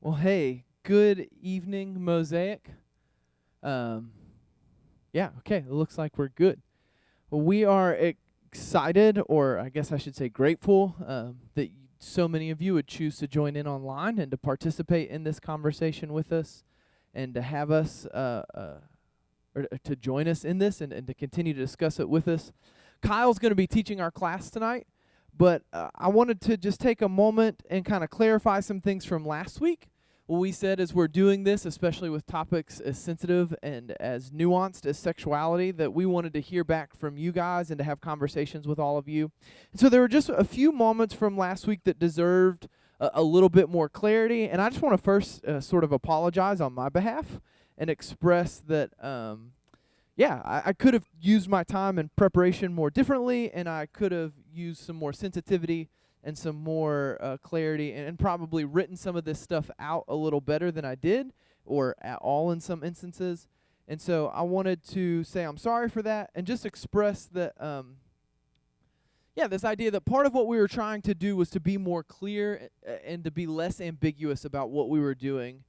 Well, hey, good evening, Mosaic. Um, yeah, okay, it looks like we're good. Well, we are excited, or I guess I should say grateful, that so many of you would choose to join in online and to participate in this conversation with us and to have us, or to join us in this and to continue to discuss it with us. Kyle's going to be teaching our class tonight, but I wanted to just take a moment and kind of clarify some things from last week. What we said is we're doing this, especially with topics as sensitive and as nuanced as sexuality, that we wanted to hear back from you guys and to have conversations with all of you. And so there were just a few moments from last week that deserved a little bit more clarity, and I just want to first sort of apologize on my behalf and express that, I could have used my time and preparation more differently, and I could have used some more sensitivity and some more clarity, and probably written some of this stuff out a little better than I did, or at all in some instances. And so I wanted to say I'm sorry for that, and just express that, this idea that part of what we were trying to do was to be more clear and to be less ambiguous about what we were doing.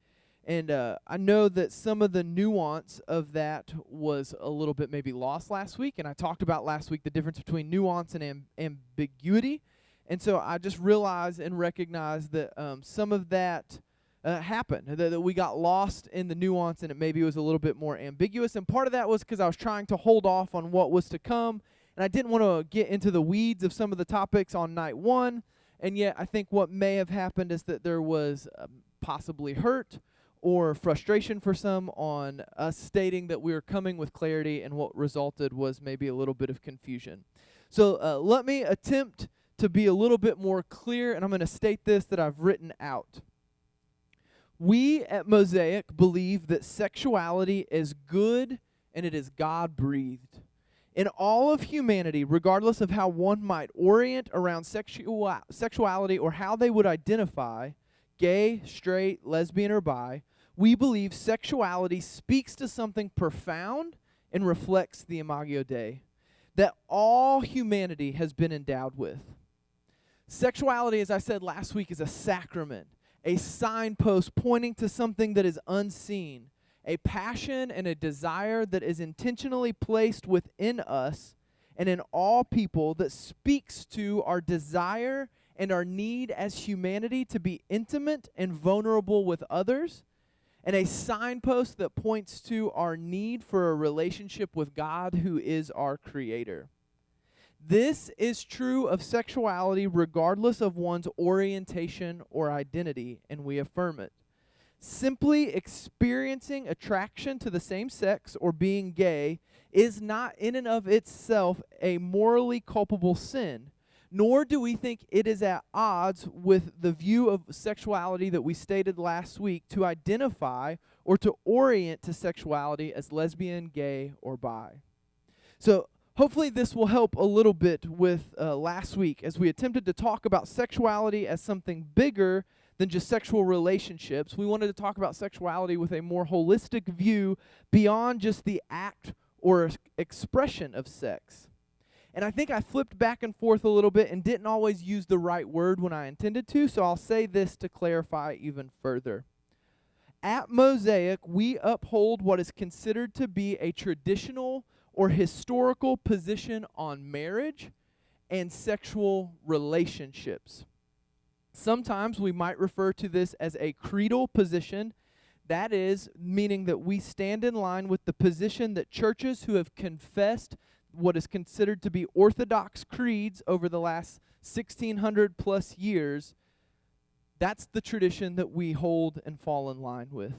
And I know that some of the nuance of that was a little bit maybe lost last week, and I talked about last week the difference between nuance and ambiguity. And so I just realized and recognized that some of that happened, that we got lost in the nuance, and it maybe was a little bit more ambiguous. And part of that was because I was trying to hold off on what was to come, and I didn't want to get into the weeds of some of the topics on night one. And yet I think what may have happened is that there was possibly hurt or frustration for some on us stating that we were coming with clarity, and what resulted was maybe a little bit of confusion. So let me attempt to be a little bit more clear, and I'm going to state this that I've written out. We at Mosaic believe that sexuality is good and it is God-breathed. In all of humanity, regardless of how one might orient around sexuality or how they would identify, gay, straight, lesbian, or bi, we believe sexuality speaks to something profound and reflects the Imago Dei that all humanity has been endowed with. Sexuality, as I said last week, is a sacrament, a signpost pointing to something that is unseen, a passion and a desire that is intentionally placed within us and in all people that speaks to our desire and our need as humanity to be intimate and vulnerable with others, and a signpost that points to our need for a relationship with God, who is our Creator. This is true of sexuality regardless of one's orientation or identity, and we affirm it. Simply experiencing attraction to the same sex or being gay is not in and of itself a morally culpable sin, nor do we think it is at odds with the view of sexuality that we stated last week to identify or to orient to sexuality as lesbian, gay, or bi. So hopefully this will help a little bit with last week, as we attempted to talk about sexuality as something bigger than just sexual relationships. We wanted to talk about sexuality with a more holistic view beyond just the act or expression of sex. And I think I flipped back and forth a little bit and didn't always use the right word when I intended to, so I'll say this to clarify even further. At Mosaic, we uphold what is considered to be a traditional or historical position on marriage and sexual relationships. Sometimes we might refer to this as a creedal position. That is, meaning that we stand in line with the position that churches who have confessed what is considered to be orthodox creeds over the last 1,600 plus years, that's the tradition that we hold and fall in line with.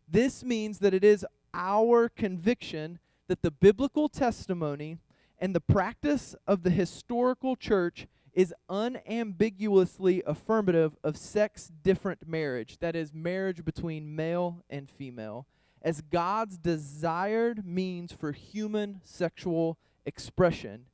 This means that it is our conviction that the biblical testimony and the practice of the historical church is unambiguously affirmative of sex-different marriage, that is, marriage between male and female, as God's desired means for human sexual expression.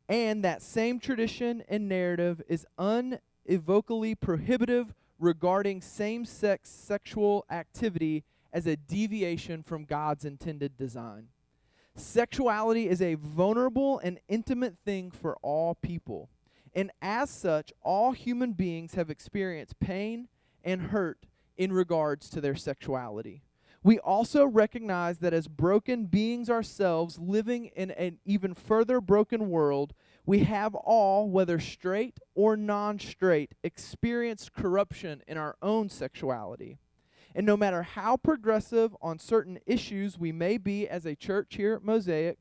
And that same tradition and narrative is unequivocally prohibitive regarding same-sex sexual activity as a deviation from God's intended design. Sexuality is a vulnerable and intimate thing for all people. And as such, all human beings have experienced pain and hurt in regards to their sexuality. We also recognize that as broken beings ourselves living in an even further broken world, we have all, whether straight or non-straight, experienced corruption in our own sexuality. And no matter how progressive on certain issues we may be as a church here at Mosaic,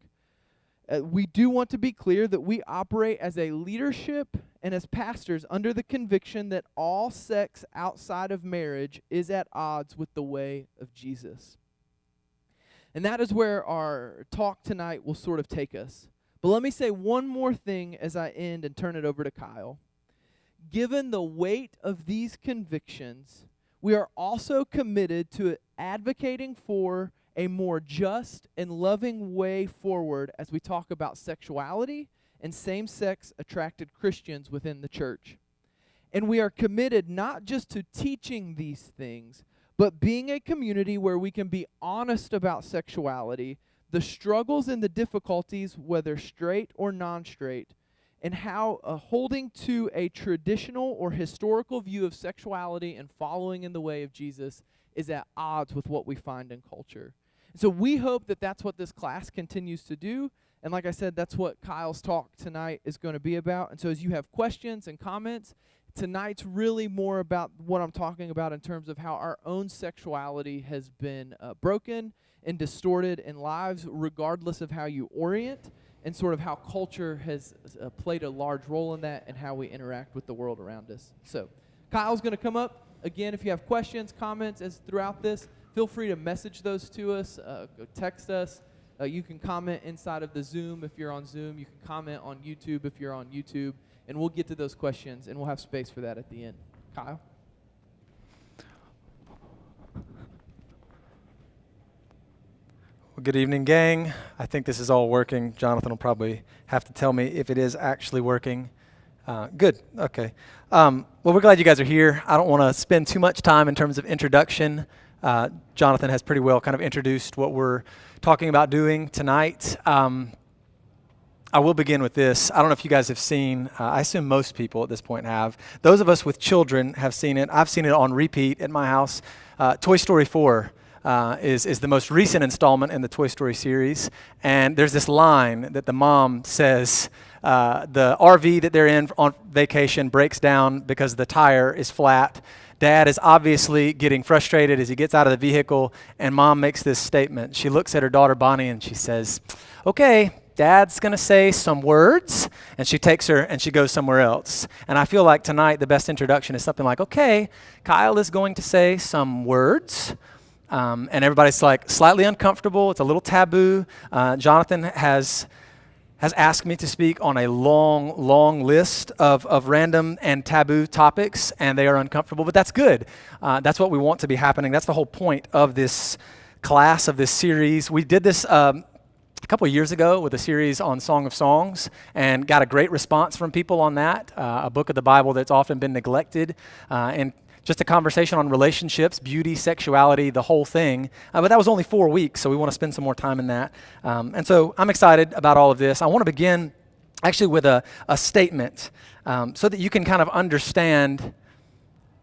we do want to be clear that we operate as a leadership and as pastors under the conviction that all sex outside of marriage is at odds with the way of Jesus. And that is where our talk tonight will sort of take us. But let me say one more thing as I end and turn it over to Kyle. Given the weight of these convictions, we are also committed to advocating for a more just and loving way forward as we talk about sexuality and same-sex attracted Christians within the church. And we are committed not just to teaching these things, but being a community where we can be honest about sexuality, the struggles and the difficulties, whether straight or non-straight, and how holding to a traditional or historical view of sexuality and following in the way of Jesus is at odds with what we find in culture. So we hope that that's what this class continues to do. And like I said, that's what Kyle's talk tonight is going to be about. And so as you have questions and comments, tonight's really more about what I'm talking about in terms of how our own sexuality has been broken and distorted in lives, regardless of how you orient, and sort of how culture has played a large role in that and how we interact with the world around us. So Kyle's going to come up. Again, if you have questions, comments as throughout this, feel free to message those to us, text us. You can comment inside of the Zoom if you're on Zoom. You can comment on YouTube if you're on YouTube. And we'll get to those questions, and we'll have space for that at the end. Kyle? Well, good evening, gang. I think this is all working. Jonathan will probably have to tell me if it is actually working. Good. Okay. Well, we're glad you guys are here. I don't want to spend too much time in terms of introduction. Jonathan has pretty well kind of introduced what we're talking about doing tonight. I will begin with this. I don't know if you guys have seen, I assume most people at this point have. Those of us with children have seen it. I've seen it on repeat at my house. Toy Story 4 is the most recent installment in the Toy Story series. And there's this line that the mom says, the RV that they're in on vacation breaks down because the tire is flat. Dad is obviously getting frustrated as he gets out of the vehicle, and mom makes this statement. She looks at her daughter Bonnie and she says, okay, Dad's going to say some words, and she takes her and she goes somewhere else. And I feel like tonight the best introduction is something like, okay, Kyle is going to say some words, and everybody's like slightly uncomfortable. It's a little taboo. Jonathan has asked me to speak on a long list of random and taboo topics, and they are uncomfortable, but that's good. That's what we want to be happening. That's the whole point of this class, of this series. We did this a couple of years ago with a series on Song of Songs and got a great response from people on that, a book of the Bible that's often been neglected, and just a conversation on relationships, beauty, sexuality, the whole thing. But that was only 4 weeks, so we want to spend some more time in that. And so I'm excited about all of this. I want to begin actually with a statement so that you can kind of understand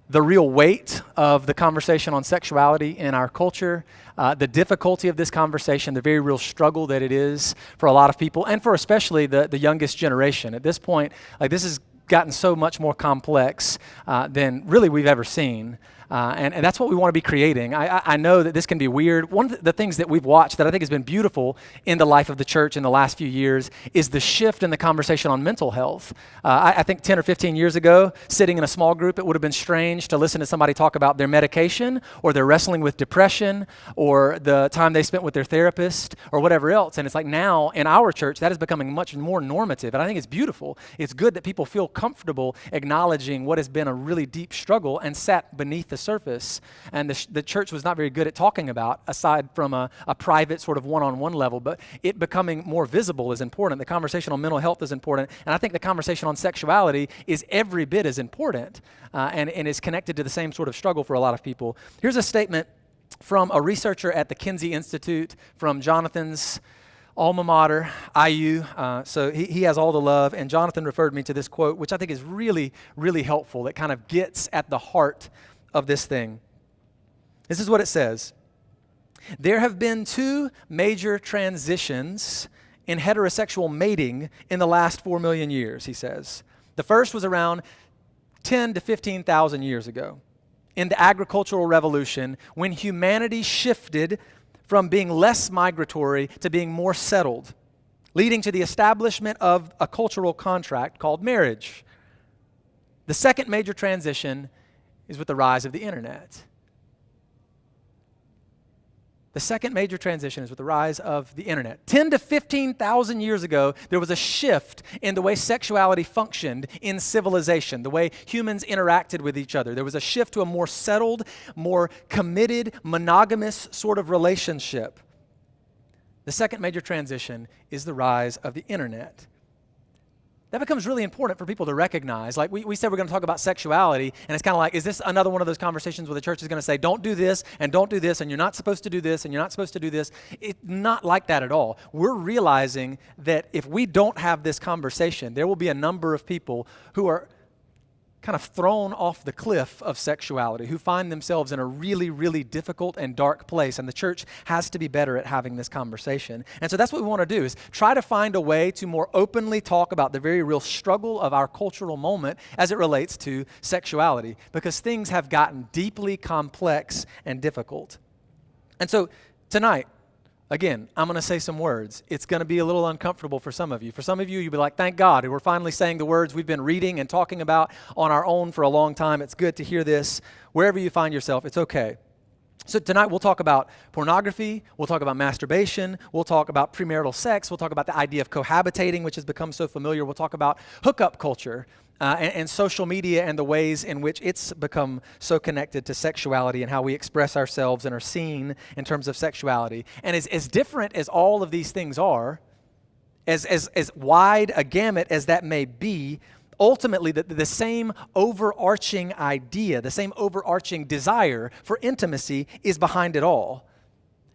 the real weight of the conversation on sexuality in our culture, the difficulty of this conversation, the very real struggle that it is for a lot of people, and for especially the youngest generation. At this point, like this has gotten so much more complex than really we've ever seen. And that's what we want to be creating. I know that this can be weird. One of the things that we've watched that I think has been beautiful in the life of the church in the last few years is the shift in the conversation on mental health. I think 10 or 15 years ago, sitting in a small group, it would have been strange to listen to somebody talk about their medication or their wrestling with depression or the time they spent with their therapist or whatever else. And it's like now in our church, that is becoming much more normative. And I think it's beautiful. It's good that people feel comfortable acknowledging what has been a really deep struggle and sat beneath the surface, and the church was not very good at talking about, aside from a private sort of one-on-one level, but it becoming more visible is important. The conversation on mental health is important, and I think the conversation on sexuality is every bit as important and is connected to the same sort of struggle for a lot of people. Here's a statement from a researcher at the Kinsey Institute from Jonathan's alma mater, IU, so he has all the love, and Jonathan referred me to this quote, which I think is really, really helpful. It kind of gets at the heart of this thing. This is what it says. There have been two major transitions in heterosexual mating in the last 4 million years, he says. The first was around 10 to 15,000 years ago in the agricultural revolution, when humanity shifted from being less migratory to being more settled, leading to the establishment of a cultural contract called marriage. The second major transition is with the rise of the internet. The second major transition is with the rise of the internet. 10 to 15,000 years ago, there was a shift in the way sexuality functioned in civilization, the way humans interacted with each other. There was a shift to a more settled, more committed, monogamous sort of relationship. The second major transition is the rise of the internet. That becomes really important for people to recognize. Like we said we're going to talk about sexuality, and it's kind of like, is this another one of those conversations where the church is going to say, don't do this, and don't do this, and you're not supposed to do this, and you're not supposed to do this? It's not like that at all. We're realizing that if we don't have this conversation, there will be a number of people who are kind of thrown off the cliff of sexuality, who find themselves in a really, really difficult and dark place, and the church has to be better at having this conversation. And so that's what we want to do, is try to find a way to more openly talk about the very real struggle of our cultural moment as it relates to sexuality, because things have gotten deeply complex and difficult. And so tonight, again, I'm going to say some words. It's going to be a little uncomfortable for some of you. For some of you, you'll be like, thank God, we're finally saying the words we've been reading and talking about on our own for a long time. It's good to hear this. Wherever you find yourself, it's okay. So tonight we'll talk about pornography, we'll talk about masturbation, we'll talk about premarital sex, we'll talk about the idea of cohabitating, which has become so familiar, we'll talk about hookup culture, and social media and the ways in which it's become so connected to sexuality and how we express ourselves and are seen in terms of sexuality. And as different as all of these things are, as wide a gamut as that may be, ultimately the same overarching idea, the same overarching desire for intimacy is behind it all.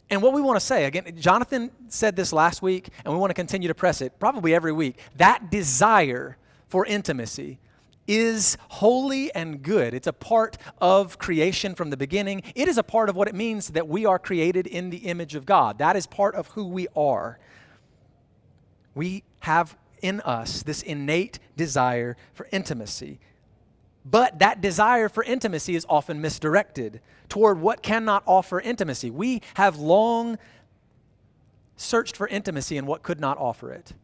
And what we want to say, again, Jonathan said this last week, and we want to continue to press it probably every week. That desire for intimacy is holy and good. It's a part of creation from the beginning. It is a part of what it means that we are created in the image of God. That is part of who we are. We have in us this innate desire for intimacy. But that desire for intimacy is often misdirected toward what cannot offer intimacy. We have long searched for intimacy in what could not offer it.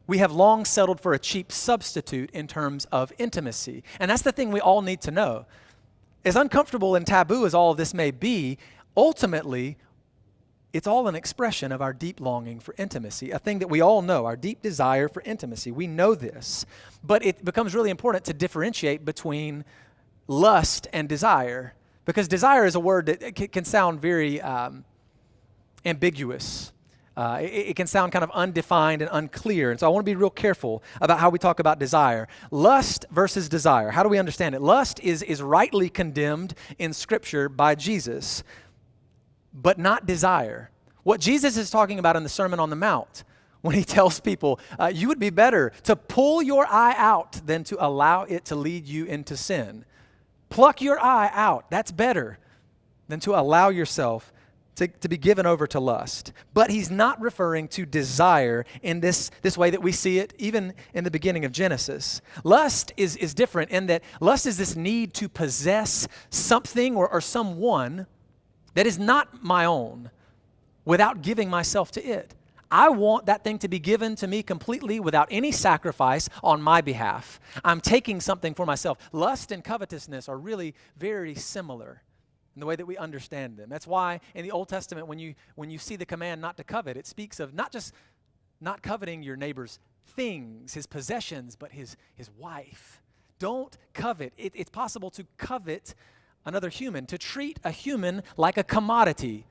We have long settled for a cheap substitute in terms of intimacy. And that's the thing we all need to know. As uncomfortable and taboo as all of this may be, ultimately, it's all an expression of our deep longing for intimacy, a thing that we all know, our deep desire for intimacy. We know this. But it becomes really important to differentiate between lust and desire, because desire is a word that can sound very ambiguous. It can sound kind of undefined and unclear. And so I want to be real careful about how we talk about desire. Lust versus desire. How do we understand it? Lust is rightly condemned in Scripture by Jesus, but not desire. What Jesus is talking about in the Sermon on the Mount, when he tells people, you would be better to pull your eye out than to allow it to lead you into sin. Pluck your eye out. That's better than to allow yourself to be given over to lust. But he's not referring to desire in this way that we see it even in the beginning of Genesis. Lust is different in that lust is this need to possess something or someone that is not my own without giving myself to it. I want that thing to be given to me completely without any sacrifice on my behalf. I'm taking something for myself. Lust and covetousness are really very similar in the way that we understand them. That's why in the Old Testament, when you see the command not to covet, it speaks of not just not coveting your neighbor's things, his possessions, but his wife. Don't covet. It's possible to covet another human, to treat a human like a commodity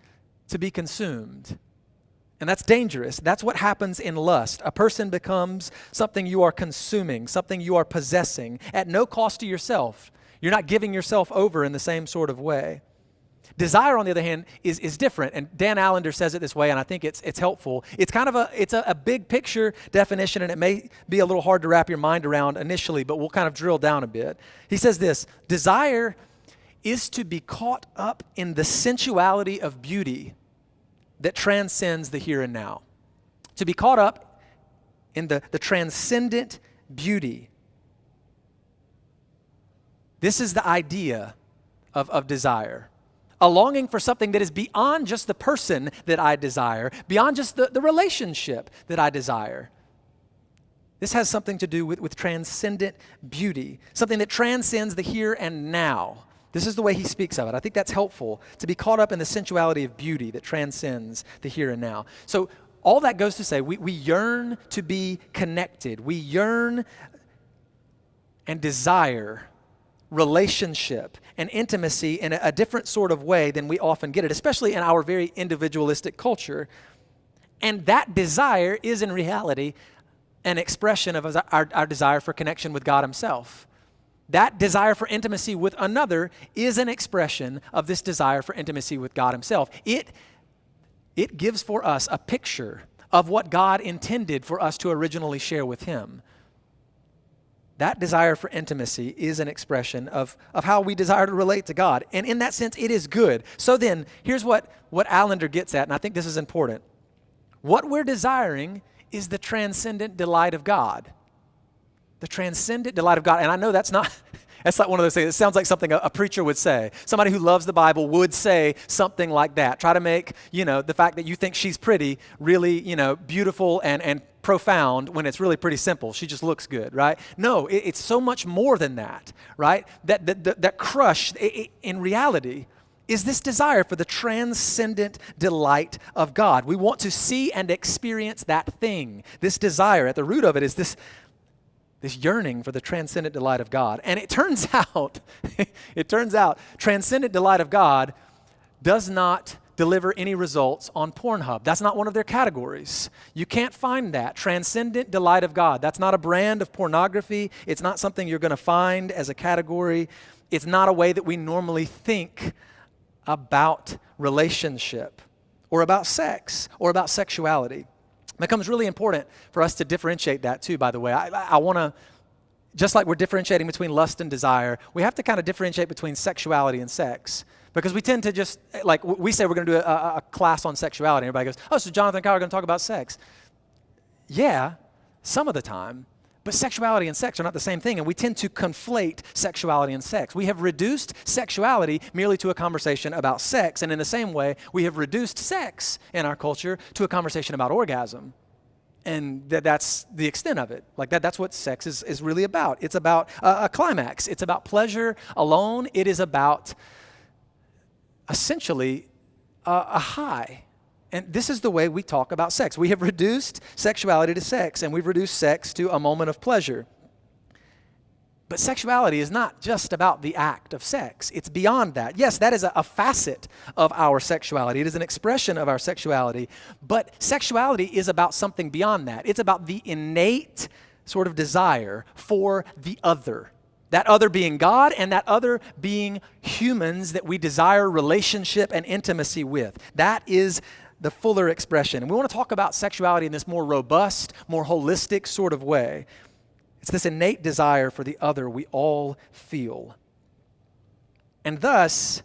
to be consumed. And that's dangerous. That's what happens in lust. A person becomes something you are consuming, something you are possessing at no cost to yourself. You're not giving yourself over in the same sort of way. Desire, on the other hand, is different, and Dan Allender says it this way, and I think it's helpful. It's kind of a big picture definition, and it may be a little hard to wrap your mind around initially, but we'll kind of drill down a bit. He says this: desire is to be caught up in the sensuality of beauty that transcends the here and now. To be caught up in the transcendent beauty. This is the idea of desire. A longing for something that is beyond just the person that I desire, beyond just the relationship that I desire. This has something to do with transcendent beauty, something that transcends the here and now. This is the way he speaks of it. I think that's helpful, to be caught up in the sensuality of beauty that transcends the here and now. So all that goes to say, we yearn to be connected. We yearn and desire relationship and intimacy in a different sort of way than we often get it, especially in our very individualistic culture. And that desire is in reality an expression of our desire for connection with God himself. That desire for intimacy with another is an expression of this desire for intimacy with God himself. It gives for us a picture of what God intended for us to originally share with him. That desire for intimacy is an expression of how we desire to relate to God. And in that sense, it is good. So then, here's what Allender gets at, and I think this is important. What we're desiring is the transcendent delight of God. The transcendent delight of God. And I know that's not one of those things. It sounds like something a preacher would say. Somebody who loves the Bible would say something like that. Try to make, the fact that you think she's pretty really, beautiful and profound when it's really pretty simple. She just looks good, right? No, it's so much more than that, right? That crush in reality is this desire for the transcendent delight of God. We want to see and experience that thing. This desire, at the root of it is this yearning for the transcendent delight of God. And it turns out, transcendent delight of God does not deliver any results on Pornhub. That's not one of their categories. You can't find that. Transcendent delight of God. That's not a brand of pornography. It's not something you're going to find as a category. It's not a way that we normally think about relationship or about sex or about sexuality. It becomes really important for us to differentiate that too, by the way. I want to, just like we're differentiating between lust and desire, we have to kind of differentiate between sexuality and sex. Because we tend to just, like, we say we're going to do a class on sexuality, and everybody goes, oh, so Jonathan and Kyle are going to talk about sex. Yeah, some of the time, but sexuality and sex are not the same thing, and we tend to conflate sexuality and sex. We have reduced sexuality merely to a conversation about sex, and in the same way, we have reduced sex in our culture to a conversation about orgasm. And that's the extent of it. Like that's what sex is really about. It's about a climax. It's about pleasure alone. It is about essentially a high. And this is the way we talk about sex. We have reduced sexuality to sex, and we've reduced sex to a moment of pleasure. But sexuality is not just about the act of sex. It's beyond that. Yes, that is a facet of our sexuality. It is an expression of our sexuality. But sexuality is about something beyond that. It's about the innate sort of desire for the other. That other being God, and that other being humans that we desire relationship and intimacy with. That is the fuller expression. And we want to talk about sexuality in this more robust, more holistic sort of way. It's this innate desire for the other we all feel. And thus,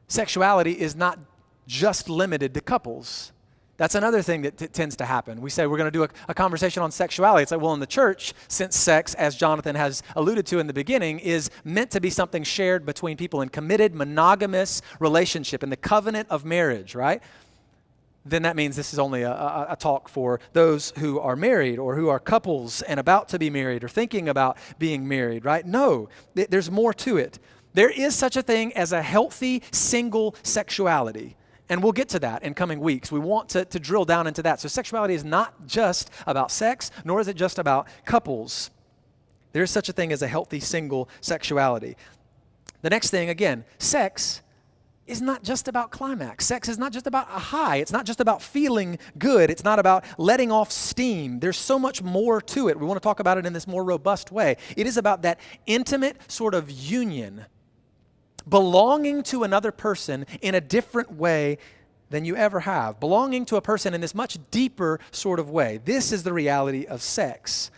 sexuality is not just limited to couples. That's another thing that tends to happen. We say we're going to do a conversation on sexuality. It's like, well, in the church, since sex, as Jonathan has alluded to in the beginning, is meant to be something shared between people in committed, monogamous relationship, in the covenant of marriage, right? Then that means this is only a talk for those who are married or who are couples and about to be married or thinking about being married, right? No, there's more to it. There is such a thing as a healthy single sexuality. And we'll get to that in coming weeks. We want to drill down into that. So sexuality is not just about sex, nor is it just about couples. There is such a thing as a healthy single sexuality. The next thing, again, sex is not just about climax. Sex is not just about a high. It's not just about feeling good. It's not about letting off steam. There's so much more to it. We want to talk about it in this more robust way. It is about that intimate sort of union, belonging to another person in a different way than you ever have. Belonging to a person in this much deeper sort of way. This is the reality of sex.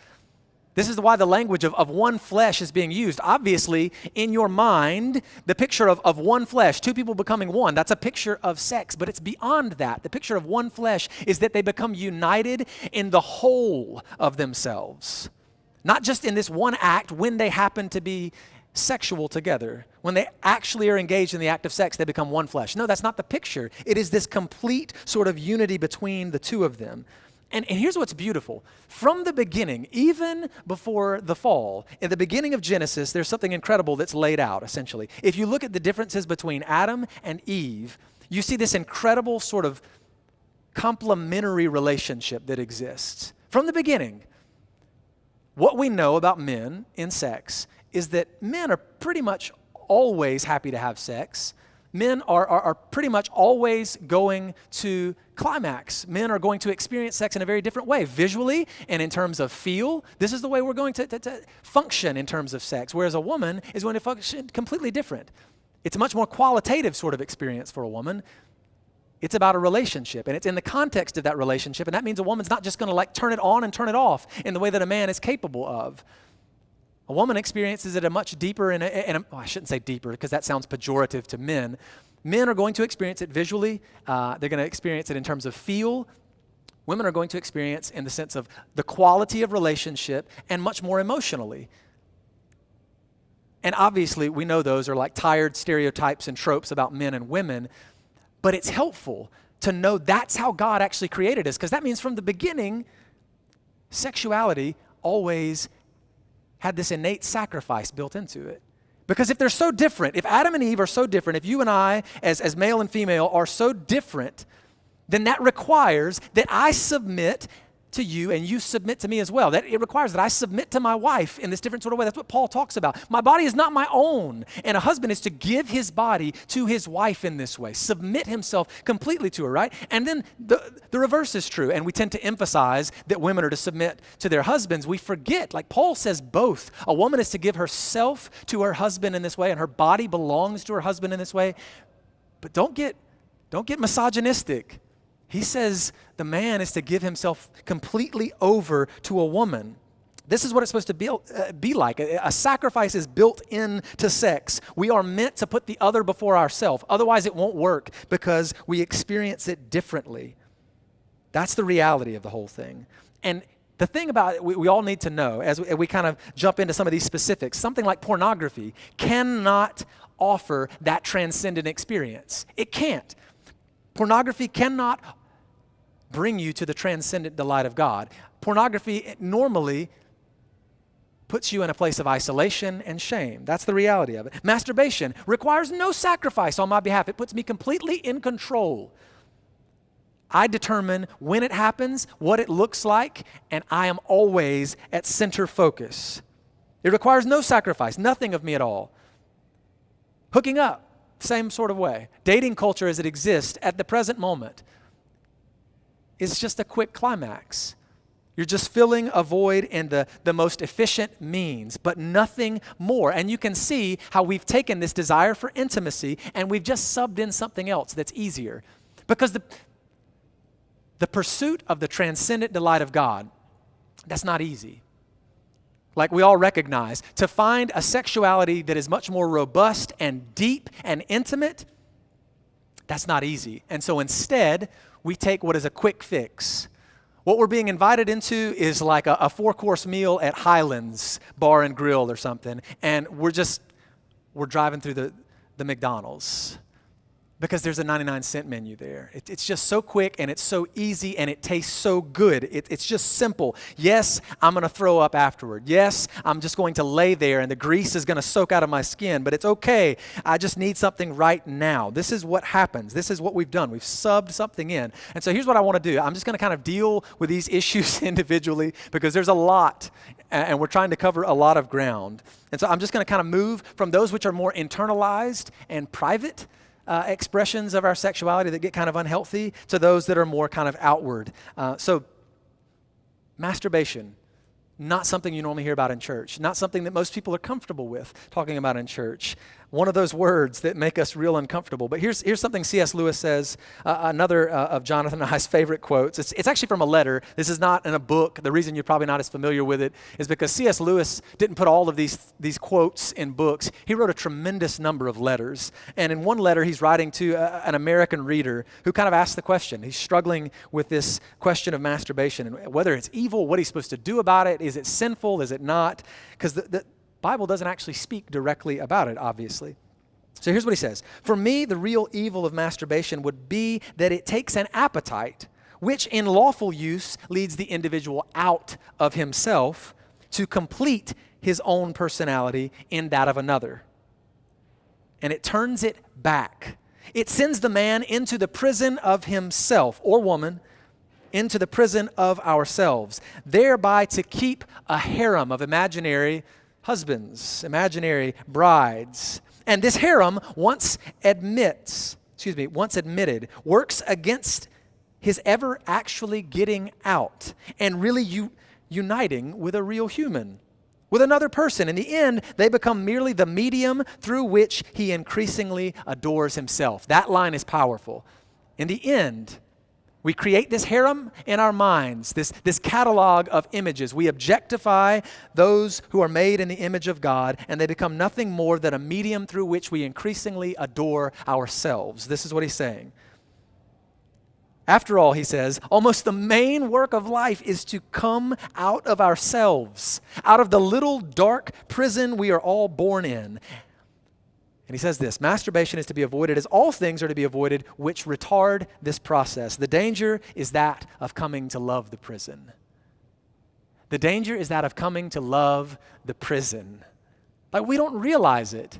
This is why the language of one flesh is being used. Obviously, in your mind, the picture of one flesh, two people becoming one, that's a picture of sex, but it's beyond that. The picture of one flesh is that they become united in the whole of themselves. Not just in this one act when they happen to be sexual together. When they actually are engaged in the act of sex, they become one flesh. No, that's not the picture. It is this complete sort of unity between the two of them. And here's what's beautiful. From the beginning, even before the fall, in the beginning of Genesis, there's something incredible that's laid out, essentially. If you look at the differences between Adam and Eve, you see this incredible sort of complementary relationship that exists. From the beginning, what we know about men in sex is that men are pretty much always happy to have sex. Men are pretty much always going to climax. Men are going to experience sex in a very different way, visually and in terms of feel. This is the way we're going to function in terms of sex, whereas a woman is going to function completely different. It's a much more qualitative sort of experience for a woman. It's about a relationship, and it's in the context of that relationship, and that means a woman's not just going to like turn it on and turn it off in the way that a man is capable of. A woman experiences it a much deeper, I shouldn't say deeper because that sounds pejorative to men. Men are going to experience it visually. They're going to experience it in terms of feel. Women are going to experience in the sense of the quality of relationship and much more emotionally. And obviously, we know those are like tired stereotypes and tropes about men and women, but it's helpful to know that's how God actually created us, because that means from the beginning, sexuality always had this innate sacrifice built into it. Because if they're so different, if Adam and Eve are so different, if you and I as male and female are so different, then that requires that I submit to you and you submit to me as well. That it requires that I submit to my wife in this different sort of way. That's what Paul talks about. My body is not my own. And a husband is to give his body to his wife in this way, submit himself completely to her, right? And then the reverse is true. And we tend to emphasize that women are to submit to their husbands. We forget, like Paul says both. A woman is to give herself to her husband in this way, and her body belongs to her husband in this way. But don't get misogynistic. He says the man is to give himself completely over to a woman. This is what it's supposed to be like. A sacrifice is built into sex. We are meant to put the other before ourselves. Otherwise, it won't work because we experience it differently. That's the reality of the whole thing. And the thing about it, we all need to know, as we kind of jump into some of these specifics, something like pornography cannot offer that transcendent experience. It can't. Pornography cannot bring you to the transcendent delight of God. Pornography normally puts you in a place of isolation and shame. That's the reality of it. Masturbation requires no sacrifice on my behalf. It puts me completely in control. I determine when it happens, what it looks like, and I am always at center focus. It requires no sacrifice, nothing of me at all. Hooking up. Same sort of way. Dating culture as it exists at the present moment is just a quick climax. You're just filling a void in the most efficient means, but nothing more. And you can see how we've taken this desire for intimacy and we've just subbed in something else that's easier. Because the pursuit of the transcendent delight of God, that's not easy. Like we all recognize, to find a sexuality that is much more robust and deep and intimate, that's not easy. And so instead, we take what is a quick fix. What we're being invited into is like a 4-course meal at Highlands Bar and Grill or something, and we're driving through the McDonald's. Because there's a 99-cent menu there. It's just so quick and it's so easy and it tastes so good. It's just simple. Yes, I'm going to throw up afterward. Yes, I'm just going to lay there and the grease is going to soak out of my skin, but it's okay. I just need something right now. This is what happens. This is what we've done. We've subbed something in. And so here's what I want to do. I'm just going to kind of deal with these issues individually because there's a lot and we're trying to cover a lot of ground. And so I'm just going to kind of move from those which are more internalized and private expressions of our sexuality that get kind of unhealthy to those that are more kind of outward. So masturbation, not something you normally hear about in church, not something that most people are comfortable with talking about in church. one of those words that make us real uncomfortable. But here's something C.S. Lewis says, another of Jonathan and I's favorite quotes. It's actually from a letter. This is not in a book. The reason you're probably not as familiar with it is because C.S. Lewis didn't put all of these quotes in books. He wrote a tremendous number of letters. And in one letter, he's writing to an American reader who kind of asked the question. He's struggling with this question of masturbation and whether it's evil, what he's supposed to do about it. Is it sinful? Is it not? Because the Bible doesn't actually speak directly about it, obviously. So here's what he says. For me, the real evil of masturbation would be that it takes an appetite, which in lawful use leads the individual out of himself to complete his own personality in that of another. And it turns it back. It sends the man into the prison of himself, or woman, into the prison of ourselves, thereby to keep a harem of imaginary husbands, imaginary brides. And this harem, once admitted, works against his ever actually getting out and really uniting with a real human, with another person. In the end, they become merely the medium through which he increasingly adores himself. That line is powerful. In the end, we create this harem in our minds, this catalog of images. We objectify those who are made in the image of God, and they become nothing more than a medium through which we increasingly adore ourselves. This is what he's saying. After all, he says, almost the main work of life is to come out of ourselves, out of the little dark prison we are all born in. And he says this, masturbation is to be avoided as all things are to be avoided which retard this process. The danger is that of coming to love the prison. The danger is that of coming to love the prison. Like, we don't realize it.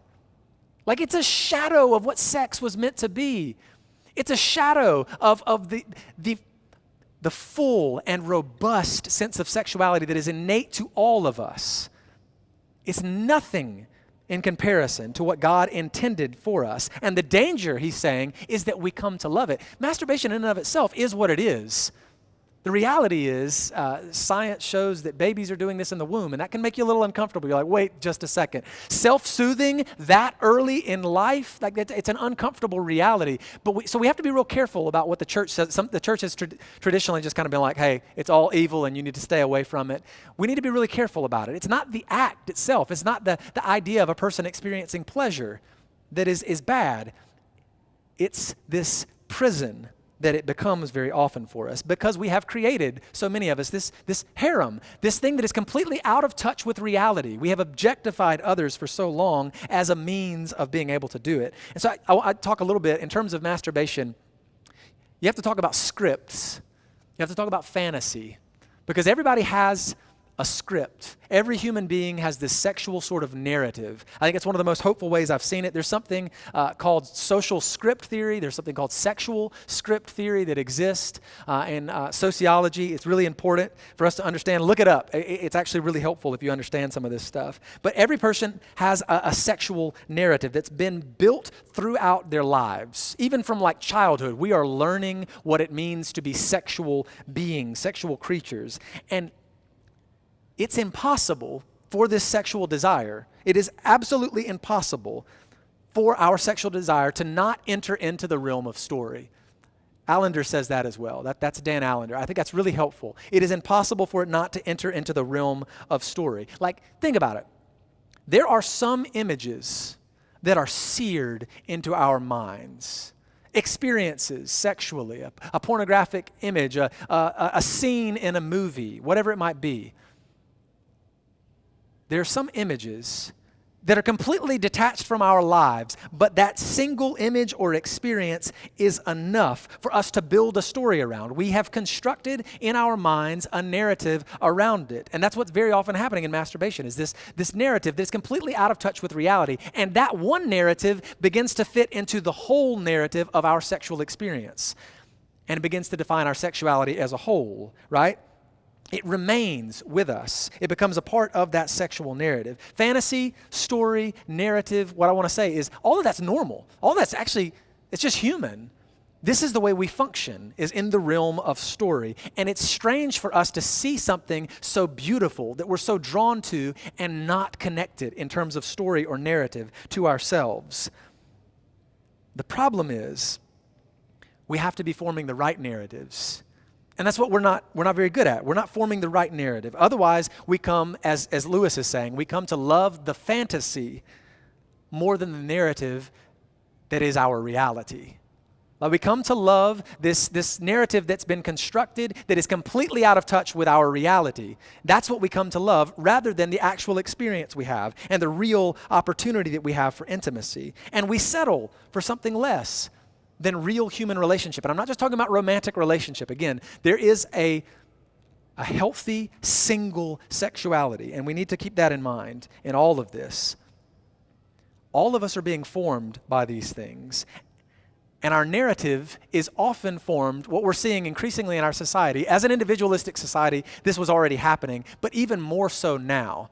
Like, it's a shadow of what sex was meant to be. It's a shadow of the full and robust sense of sexuality that is innate to all of us. It's nothing in comparison to what God intended for us. And the danger, he's saying, is that we come to love it. Masturbation in and of itself is what it is. The reality is, science shows that babies are doing this in the womb, and that can make you a little uncomfortable. You're like, wait just a second. Self-soothing that early in life, like it's an uncomfortable reality. But so we have to be real careful about what the church says. The church has traditionally just kind of been like, hey, it's all evil and you need to stay away from it. We need to be really careful about it. It's not the act itself. It's not the idea of a person experiencing pleasure that is bad. It's this prison that it becomes very often for us because we have created, so many of us, this harem, this thing that is completely out of touch with reality. We have objectified others for so long as a means of being able to do it. And so I talk a little bit in terms of masturbation. You have to talk about scripts. You have to talk about fantasy because everybody has a script. Every human being has this sexual sort of narrative. I think it's one of the most hopeful ways I've seen it. There's something called social script theory. There's something called sexual script theory that exists in sociology. It's really important for us to understand. Look it up. It's actually really helpful if you understand some of this stuff. But every person has a sexual narrative that's been built throughout their lives. Even from like childhood, we are learning what it means to be sexual beings, sexual creatures. And it's impossible for this sexual desire. It is absolutely impossible for our sexual desire to not enter into the realm of story. Allender says that as well. That's Dan Allender. I think that's really helpful. It is impossible for it not to enter into the realm of story. Like, think about it. There are some images that are seared into our minds. Experiences sexually, a pornographic image, a scene in a movie, whatever it might be. There are some images that are completely detached from our lives, but that single image or experience is enough for us to build a story around. We have constructed in our minds a narrative around it. And that's what's very often happening in masturbation is this narrative that's completely out of touch with reality. And that one narrative begins to fit into the whole narrative of our sexual experience. And it begins to define our sexuality as a whole, right? It remains with us. It becomes a part of that sexual narrative. Fantasy, story, narrative, what I want to say is all of that's normal. All that's actually, it's just human. This is the way we function, is in the realm of story. And it's strange for us to see something so beautiful that we're so drawn to and not connected in terms of story or narrative to ourselves. The problem is we have to be forming the right narratives. And that's what we're not very good at. We're not forming the right narrative. Otherwise, we come, as Lewis is saying, we come to love the fantasy more than the narrative that is our reality. Like we come to love this narrative that's been constructed that is completely out of touch with our reality. That's what we come to love rather than the actual experience we have and the real opportunity that we have for intimacy. And we settle for something less than real human relationship. And I'm not just talking about romantic relationship. Again, there is a healthy single sexuality, and we need to keep that in mind in all of this. All of us are being formed by these things. And our narrative is often formed, what we're seeing increasingly in our society. As an individualistic society, this was already happening, but even more so now.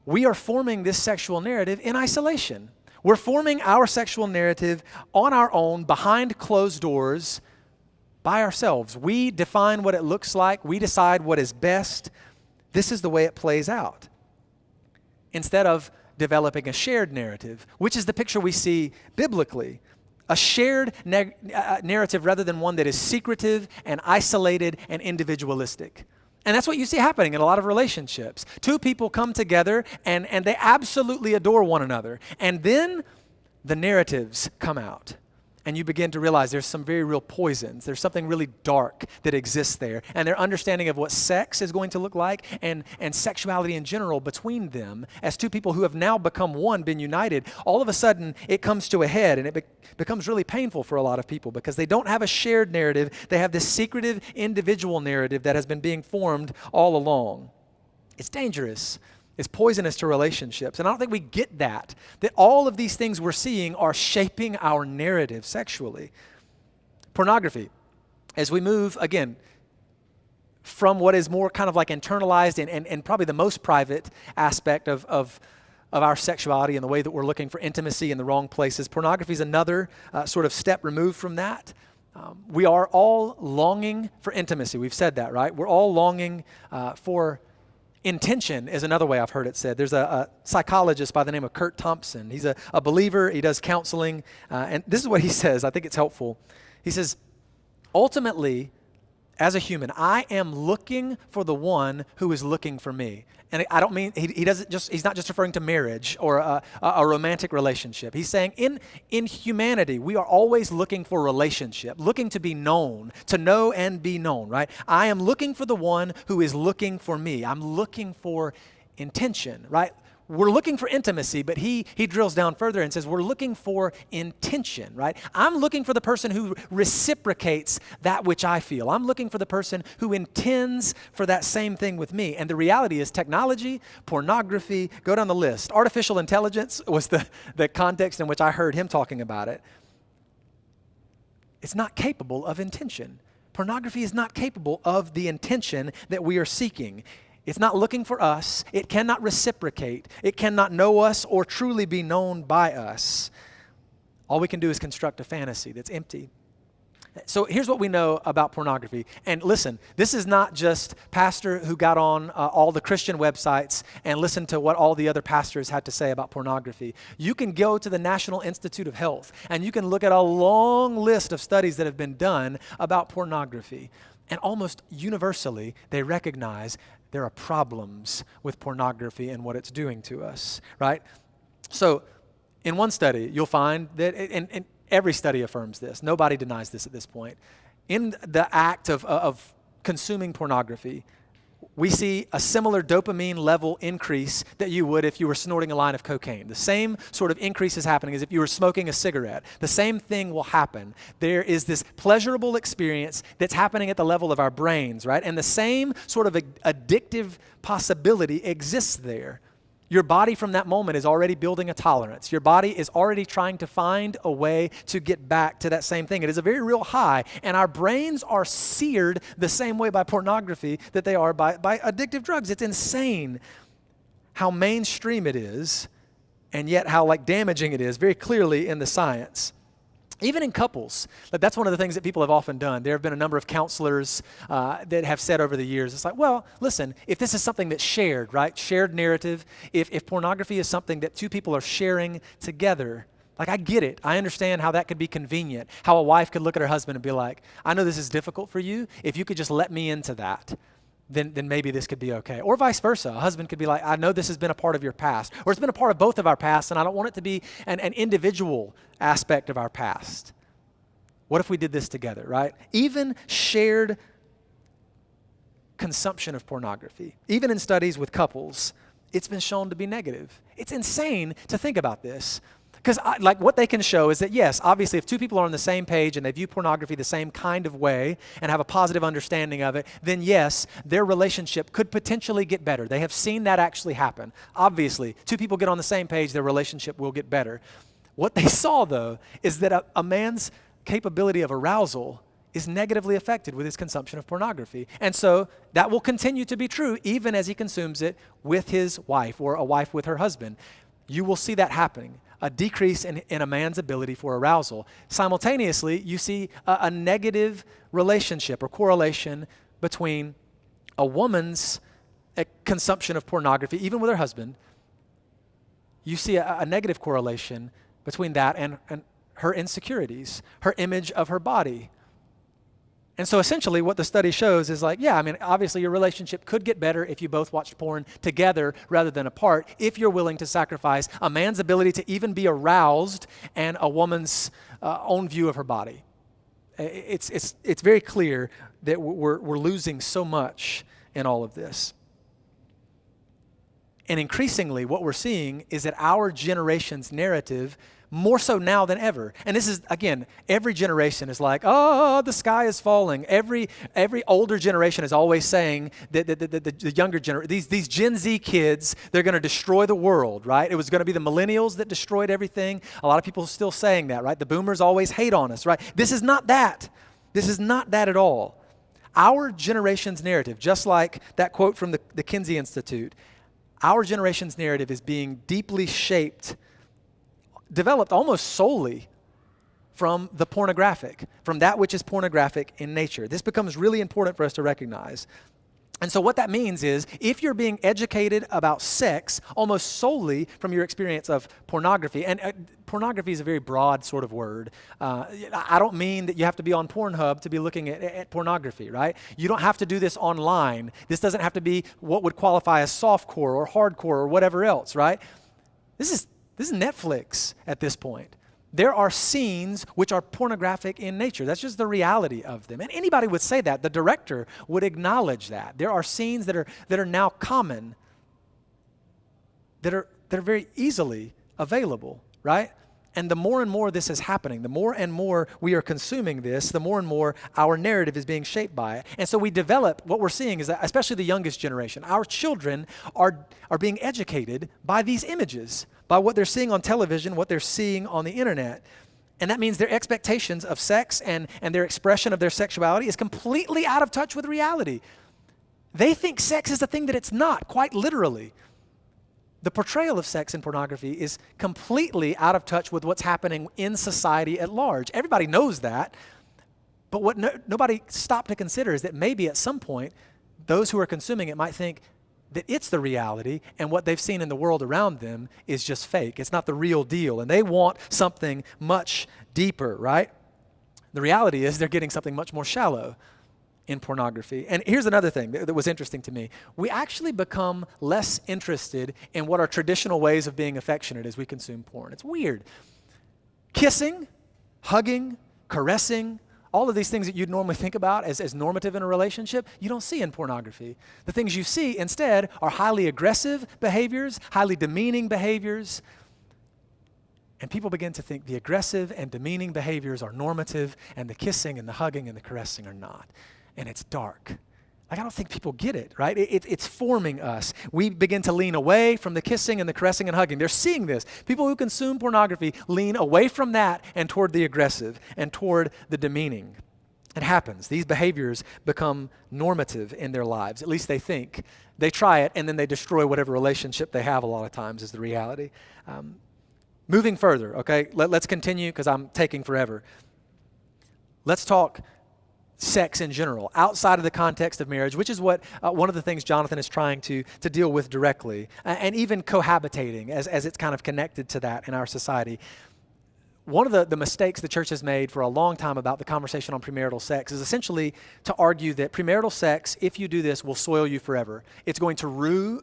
We are forming this sexual narrative in isolation. We're forming our sexual narrative on our own, behind closed doors, by ourselves. We define what it looks like. We decide what is best. This is the way it plays out. Instead of developing a shared narrative, which is the picture we see biblically. A shared narrative rather than one that is secretive and isolated and individualistic. And that's what you see happening in a lot of relationships. Two people come together and they absolutely adore one another. And then the narratives come out. And you begin to realize there's some very real poisons. There's something really dark that exists there. And their understanding of what sex is going to look like and sexuality in general between them as two people who have now become one, been united, all of a sudden it comes to a head and it becomes really painful for a lot of people because they don't have a shared narrative. They have this secretive individual narrative that has been being formed all along. It's dangerous. It's poisonous to relationships. And I don't think we get that all of these things we're seeing are shaping our narrative sexually. Pornography, as we move, again, from what is more kind of like internalized and probably the most private aspect of our sexuality and the way that we're looking for intimacy in the wrong places, pornography is another sort of step removed from that. We are all longing for intimacy. We've said that, right? We're all longing for intention is another way I've heard it said. There's a psychologist by the name of Kurt Thompson. He's a believer. He does counseling. And this is what he says. I think it's helpful. He says, ultimately, as a human, I am looking for the one who is looking for me. And I don't mean, he's not just referring to marriage or a romantic relationship. He's saying in humanity, we are always looking for relationship, looking to be known, to know and be known, right? I am looking for the one who is looking for me. I'm looking for intention, right? We're looking for intimacy, but he drills down further and says we're looking for intention, right? I'm looking for the person who reciprocates that which I feel. I'm looking for the person who intends for that same thing with me. And the reality is technology, pornography, go down the list. Artificial intelligence was the context in which I heard him talking about it. It's not capable of intention. Pornography is not capable of the intention that we are seeking. It's not looking for us. It cannot reciprocate. It cannot know us or truly be known by us. All we can do is construct a fantasy that's empty. So here's what we know about pornography. And listen, this is not just pastor who got on all the Christian websites and listened to what all the other pastors had to say about pornography. You can go to the National Institute of Health and you can look at a long list of studies that have been done about pornography. And almost universally, they recognize there are problems with pornography and what it's doing to us, right? So in one study, you'll find that, and every study affirms this, nobody denies this at this point, in the act of consuming pornography, we see a similar dopamine level increase that you would if you were snorting a line of cocaine. The same sort of increase is happening as if you were smoking a cigarette. The same thing will happen. There is this pleasurable experience that's happening at the level of our brains, right? And the same sort of addictive possibility exists there. Your body from that moment is already building a tolerance. Your body is already trying to find a way to get back to that same thing. It is a very real high, and our brains are seared the same way by pornography that they are by addictive drugs. It's insane how mainstream it is, and yet how damaging it is, very clearly in the science. Even in couples, like that's one of the things that people have often done. There have been a number of counselors that have said over the years, it's like, well, listen, if this is something that's shared, right? Shared narrative, if pornography is something that two people are sharing together, like I get it. I understand how that could be convenient, how a wife could look at her husband and be like, I know this is difficult for you. If you could just let me into that, then maybe this could be okay. Or vice versa. A husband could be like, I know this has been a part of your past, or it's been a part of both of our past, and I don't want it to be an individual aspect of our past. What if we did this together, right? Even shared consumption of pornography, even in studies with couples, it's been shown to be negative. It's insane to think about this. Because like what they can show is that, yes, obviously if two people are on the same page and they view pornography the same kind of way and have a positive understanding of it, then yes, their relationship could potentially get better. They have seen that actually happen. Obviously, two people get on the same page, their relationship will get better. What they saw, though, is that a man's capability of arousal is negatively affected with his consumption of pornography. And so that will continue to be true even as he consumes it with his wife or a wife with her husband. You will see that happening. A decrease in a man's ability for arousal. Simultaneously, you see a negative relationship or correlation between a woman's consumption of pornography, even with her husband. You see a negative correlation between that and her insecurities, her image of her body. And so essentially what the study shows is like, yeah, I mean, obviously your relationship could get better if you both watched porn together rather than apart, if you're willing to sacrifice a man's ability to even be aroused and a woman's own view of her body. It's very clear that we're losing so much in all of this. And increasingly what we're seeing is that our generation's narrative, more so now than ever. And this is, again, every generation is like, oh, the sky is falling. Every older generation is always saying that the younger generation, these Gen Z kids, they're going to destroy the world, right? It was going to be the millennials that destroyed everything. A lot of people are still saying that, right? The boomers always hate on us, right? This is not that. This is not that at all. Our generation's narrative, just like that quote from the Kinsey Institute, our generation's narrative is being deeply shaped, developed almost solely from the pornographic, from that which is pornographic in nature. This becomes really important for us to recognize. And so what that means is if you're being educated about sex almost solely from your experience of pornography, and pornography is a very broad sort of word. I don't mean that you have to be on Pornhub to be looking at pornography, right? You don't have to do this online. This doesn't have to be what would qualify as softcore or hardcore or whatever else, right? This is Netflix at this point. There are scenes which are pornographic in nature. That's just the reality of them. And anybody would say that. The director would acknowledge that. There are scenes that are now common, that are very easily available, right? And the more and more this is happening, the more and more we are consuming this, the more and more our narrative is being shaped by it. And so we develop, what we're seeing is that, especially the youngest generation, our children are being educated by these images, by what they're seeing on television, what they're seeing on the internet. And that means their expectations of sex and their expression of their sexuality is completely out of touch with reality. They think sex is a thing that it's not, quite literally. The portrayal of sex in pornography is completely out of touch with what's happening in society at large. Everybody knows that, but what nobody stopped to consider is that maybe at some point, those who are consuming it might think that it's the reality and what they've seen in the world around them is just fake. It's not the real deal, and they want something much deeper, right? The reality is they're getting something much more shallow in pornography. And here's another thing that was interesting to me. We actually become less interested in what are traditional ways of being affectionate as we consume porn. It's weird. Kissing, hugging, caressing, all of these things that you'd normally think about as normative in a relationship, you don't see in pornography. The things you see instead are highly aggressive behaviors, highly demeaning behaviors. And people begin to think the aggressive and demeaning behaviors are normative, and the kissing and the hugging and the caressing are not. And it's dark. Like, I don't think people get it, right? It's forming us. We begin to lean away from the kissing and the caressing and hugging. They're seeing this. People who consume pornography lean away from that and toward the aggressive and toward the demeaning. It happens. These behaviors become normative in their lives. At least they think. They try it, and then they destroy whatever relationship they have a lot of times is the reality. Moving further, okay? Let's continue because I'm taking forever. Let's talk sex in general, outside of the context of marriage, which is what one of the things Jonathan is trying to deal with directly, and even cohabitating as it's kind of connected to that in our society. One of the mistakes the church has made for a long time about the conversation on premarital sex is essentially to argue that premarital sex, if you do this, will soil you forever. It's going to ruin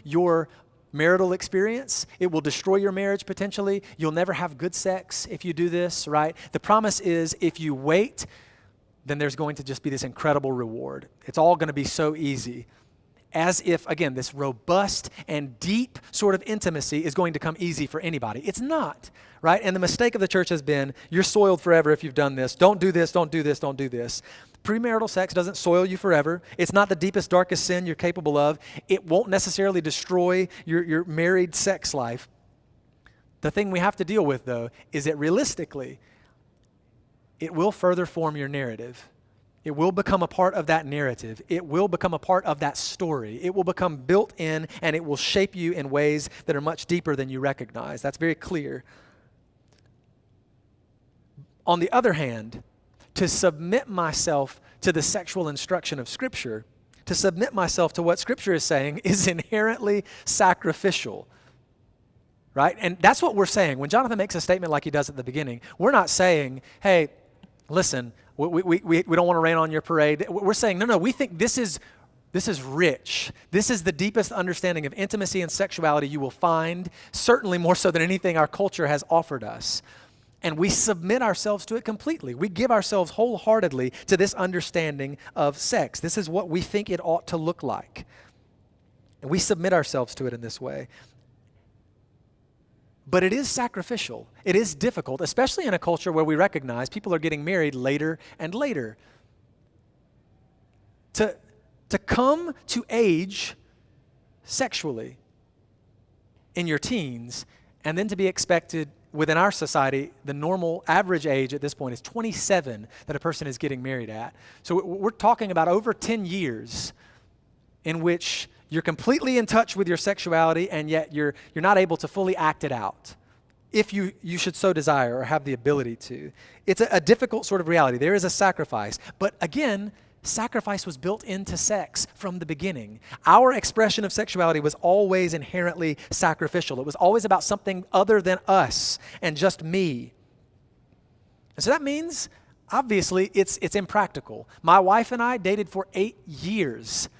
your marital experience. It will destroy your marriage potentially. You'll never have good sex if you do this, right? The promise is if you wait, then there's going to just be this incredible reward. It's all going to be so easy. As if, again, this robust and deep sort of intimacy is going to come easy for anybody. It's not, right? And the mistake of the church has been, you're soiled forever if you've done this. Don't do this, don't do this, don't do this. Premarital sex doesn't soil you forever. It's not the deepest, darkest sin you're capable of. It won't necessarily destroy your married sex life. The thing we have to deal with, though, is that realistically, it will further form your narrative. It will become a part of that narrative. It will become a part of that story. It will become built in, and it will shape you in ways that are much deeper than you recognize. That's very clear. On the other hand, to submit myself to the sexual instruction of Scripture, to submit myself to what Scripture is saying, is inherently sacrificial, right? And that's what we're saying. When Jonathan makes a statement like he does at the beginning, we're not saying, hey, listen, we don't want to rain on your parade. We're saying, no, we think this is rich. This is the deepest understanding of intimacy and sexuality you will find, certainly more so than anything our culture has offered us. And we submit ourselves to it completely. We give ourselves wholeheartedly to this understanding of sex. This is what we think it ought to look like. And we submit ourselves to it in this way. But it is sacrificial. It is difficult, especially in a culture where we recognize people are getting married later and later. To come to age sexually in your teens and then to be expected within our society, the normal average age at this point is 27 that a person is getting married at. So we're talking about over 10 years in which you're completely in touch with your sexuality and yet you're not able to fully act it out if you should so desire or have the ability to. It's a difficult sort of reality. There is a sacrifice. But again, sacrifice was built into sex from the beginning. Our expression of sexuality was always inherently sacrificial. It was always about something other than us and just me. And so that means, obviously, it's impractical. My wife and I dated for 8 years.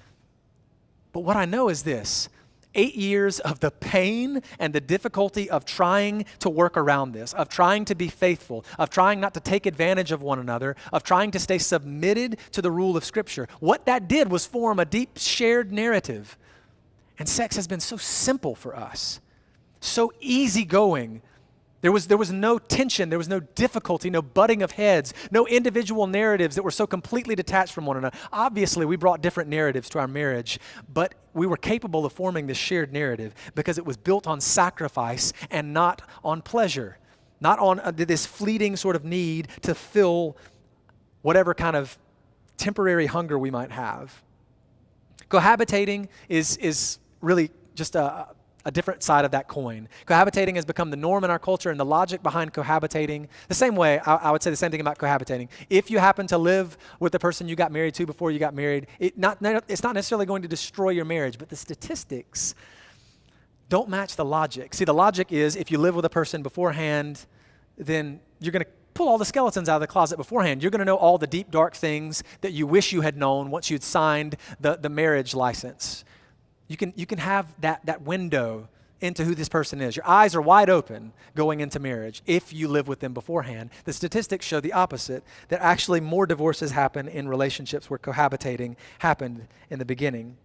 But what I know is this: 8 years of the pain and the difficulty of trying to work around this, of trying to be faithful, of trying not to take advantage of one another, of trying to stay submitted to the rule of Scripture. What that did was form a deep shared narrative. And sex has been so simple for us, so easygoing. There was no tension, there was no difficulty, no butting of heads, no individual narratives that were so completely detached from one another. Obviously, we brought different narratives to our marriage, but we were capable of forming this shared narrative because it was built on sacrifice and not on pleasure, not on this fleeting sort of need to fill whatever kind of temporary hunger we might have. Cohabitating is really just a different side of that coin. Cohabitating has become the norm in our culture, and the logic behind cohabitating, the same way, I would say the same thing about cohabitating. If you happen to live with the person you got married to before you got married, it's not necessarily going to destroy your marriage, but the statistics don't match the logic. See, the logic is if you live with a person beforehand, then you're going to pull all the skeletons out of the closet beforehand. You're going to know all the deep, dark things that you wish you had known once you'd signed the marriage license. You can have that window into who this person is. Your eyes are wide open going into marriage if you live with them beforehand. The statistics show the opposite, that actually more divorces happen in relationships where cohabitating happened in the beginning.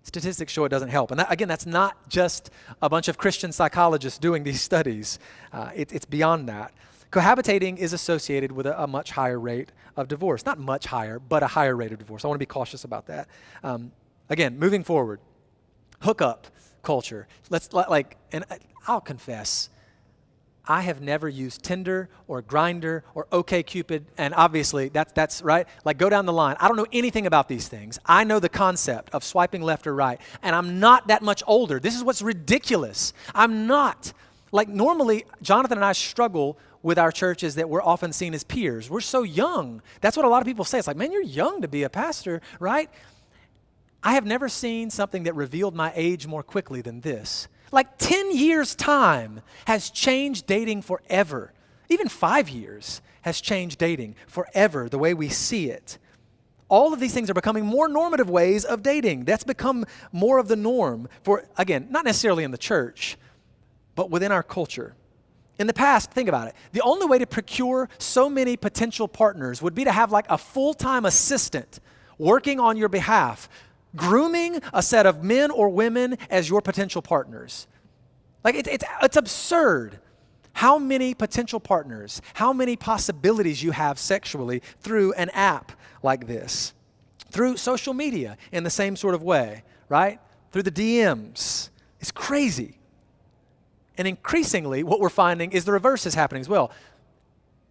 Statistics show it doesn't help. And again, that's not just a bunch of Christian psychologists doing these studies. It's beyond that. Cohabitating is associated with a much higher rate of divorce. Not much higher, but a higher rate of divorce. I want to be cautious about that. Again, moving forward, hookup culture. And I'll confess, I have never used Tinder or Grindr or OkCupid, and obviously that's right. Like, go down the line. I don't know anything about these things. I know the concept of swiping left or right, and I'm not that much older. This is what's ridiculous. I'm not. Like, normally, Jonathan and I struggle with our churches that we're often seen as peers. We're so young. That's what a lot of people say. It's like, man, you're young to be a pastor, right? I have never seen something that revealed my age more quickly than this. Like 10 years' time has changed dating forever. Even 5 years has changed dating forever, the way we see it. All of these things are becoming more normative ways of dating. That's become more of the norm for, again, not necessarily in the church, but within our culture. In the past, think about it. The only way to procure so many potential partners would be to have like a full-time assistant working on your behalf, grooming a set of men or women as your potential partners. Like, it's absurd how many potential partners, how many possibilities you have sexually through an app like this, through social media in the same sort of way, right? Through the DMs. It's crazy. And increasingly, what we're finding is the reverse is happening as well.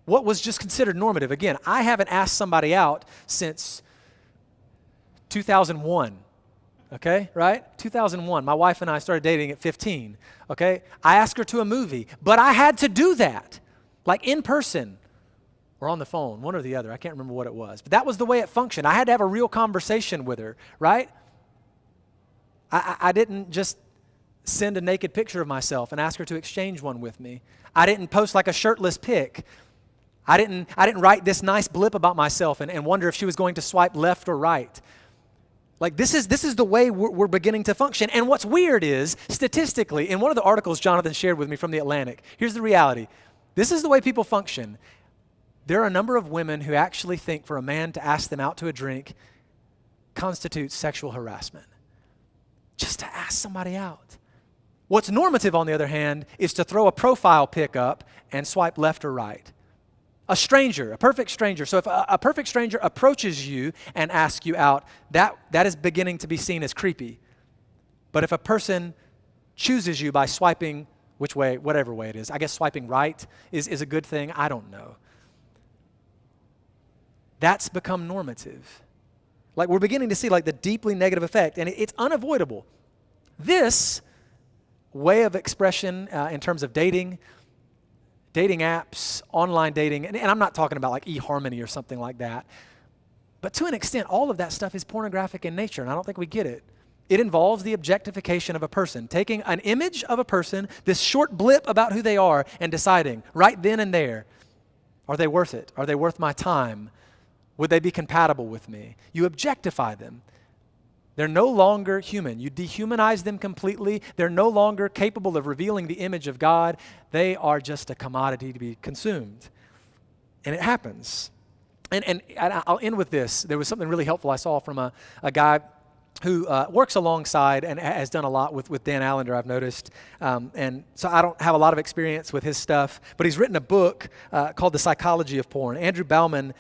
What was just considered normative, again, I haven't asked somebody out since 2001, okay, right? 2001. My wife and I started dating at 15, okay? I asked her to a movie, but I had to do that, like in person or on the phone, one or the other. I can't remember what it was, but that was the way it functioned. I had to have a real conversation with her, right? I didn't just send a naked picture of myself and ask her to exchange one with me. I didn't post like a shirtless pic. I didn't write this nice blip about myself and wonder if she was going to swipe left or right. Like, this is the way we're beginning to function. And what's weird is, statistically, in one of the articles Jonathan shared with me from The Atlantic, here's the reality. This is the way people function. There are a number of women who actually think for a man to ask them out to a drink constitutes sexual harassment. Just to ask somebody out. What's normative, on the other hand, is to throw a profile pic up and swipe left or right. A stranger, a perfect stranger. So if a perfect stranger approaches you and asks you out, that is beginning to be seen as creepy. But if a person chooses you by swiping, which way, whatever way it is, I guess swiping right is a good thing, I don't know. That's become normative. Like, we're beginning to see like the deeply negative effect, and it's unavoidable. This way of expression in terms of dating apps, online dating, and I'm not talking about like eHarmony or something like that, but to an extent, all of that stuff is pornographic in nature, and I don't think we get it. It involves the objectification of a person, taking an image of a person, this short blip about who they are, and deciding right then and there, are they worth it? Are they worth my time? Would they be compatible with me? You objectify them. They're no longer human. You dehumanize them completely. They're no longer capable of revealing the image of God. They are just a commodity to be consumed. And it happens. And I'll end with this. There was something really helpful I saw from a guy who works alongside and has done a lot with Dan Allender, I've noticed. And so I don't have a lot of experience with his stuff, but he's written a book called The Psychology of Porn. Andrew Bauman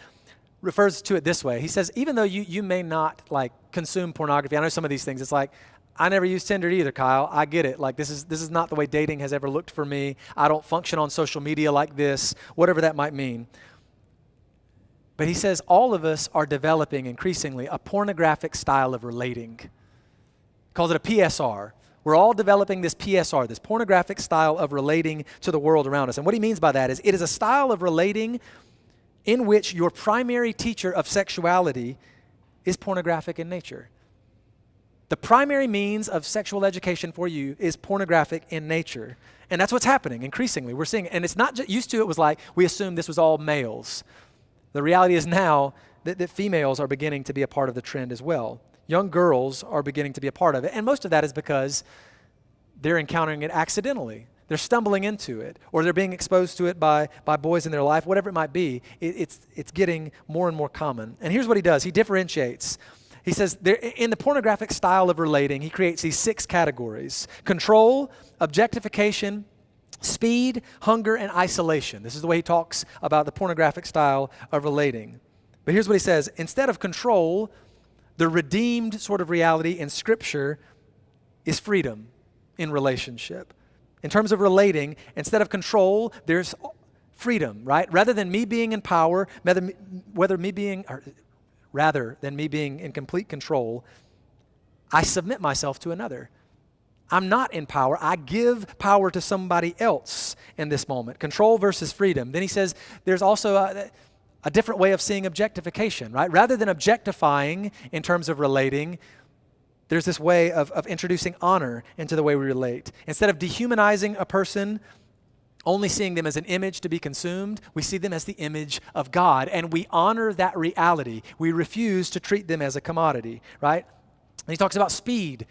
refers to it this way. He says, even though you may not like consume pornography, I know some of these things, it's like, I never used Tinder either, Kyle. I get it. Like, this is not the way dating has ever looked for me. I don't function on social media like this, whatever that might mean. But he says all of us are developing increasingly a pornographic style of relating. He calls it a PSR. We're all developing this PSR, this pornographic style of relating to the world around us. And what he means by that is it is a style of relating in which your primary teacher of sexuality is pornographic in nature. The primary means of sexual education for you is pornographic in nature. And that's what's happening increasingly. We're seeing, and it's not just, used to it was like we assumed this was all males. The reality is now that females are beginning to be a part of the trend as well. Young girls are beginning to be a part of it. And most of that is because they're encountering it accidentally. They're stumbling into it, or they're being exposed to it by boys in their life, whatever it might be. It's getting more and more common. And here's what he does. He differentiates. He says, in the pornographic style of relating, he creates these 6 categories: control, objectification, speed, hunger, and isolation. This is the way he talks about the pornographic style of relating. But here's what he says. Instead of control, the redeemed sort of reality in Scripture is freedom in relationship. In terms of relating, instead of control, there's freedom, right? Rather than me being in power, rather than me being in complete control, I submit myself to another. I'm not in power. I give power to somebody else in this moment. Control versus freedom. Then he says there's also a different way of seeing objectification, right? Rather than objectifying in terms of relating, there's this way of introducing honor into the way we relate. Instead of dehumanizing a person, only seeing them as an image to be consumed, we see them as the image of God, and we honor that reality. We refuse to treat them as a commodity, right? And he talks about speed.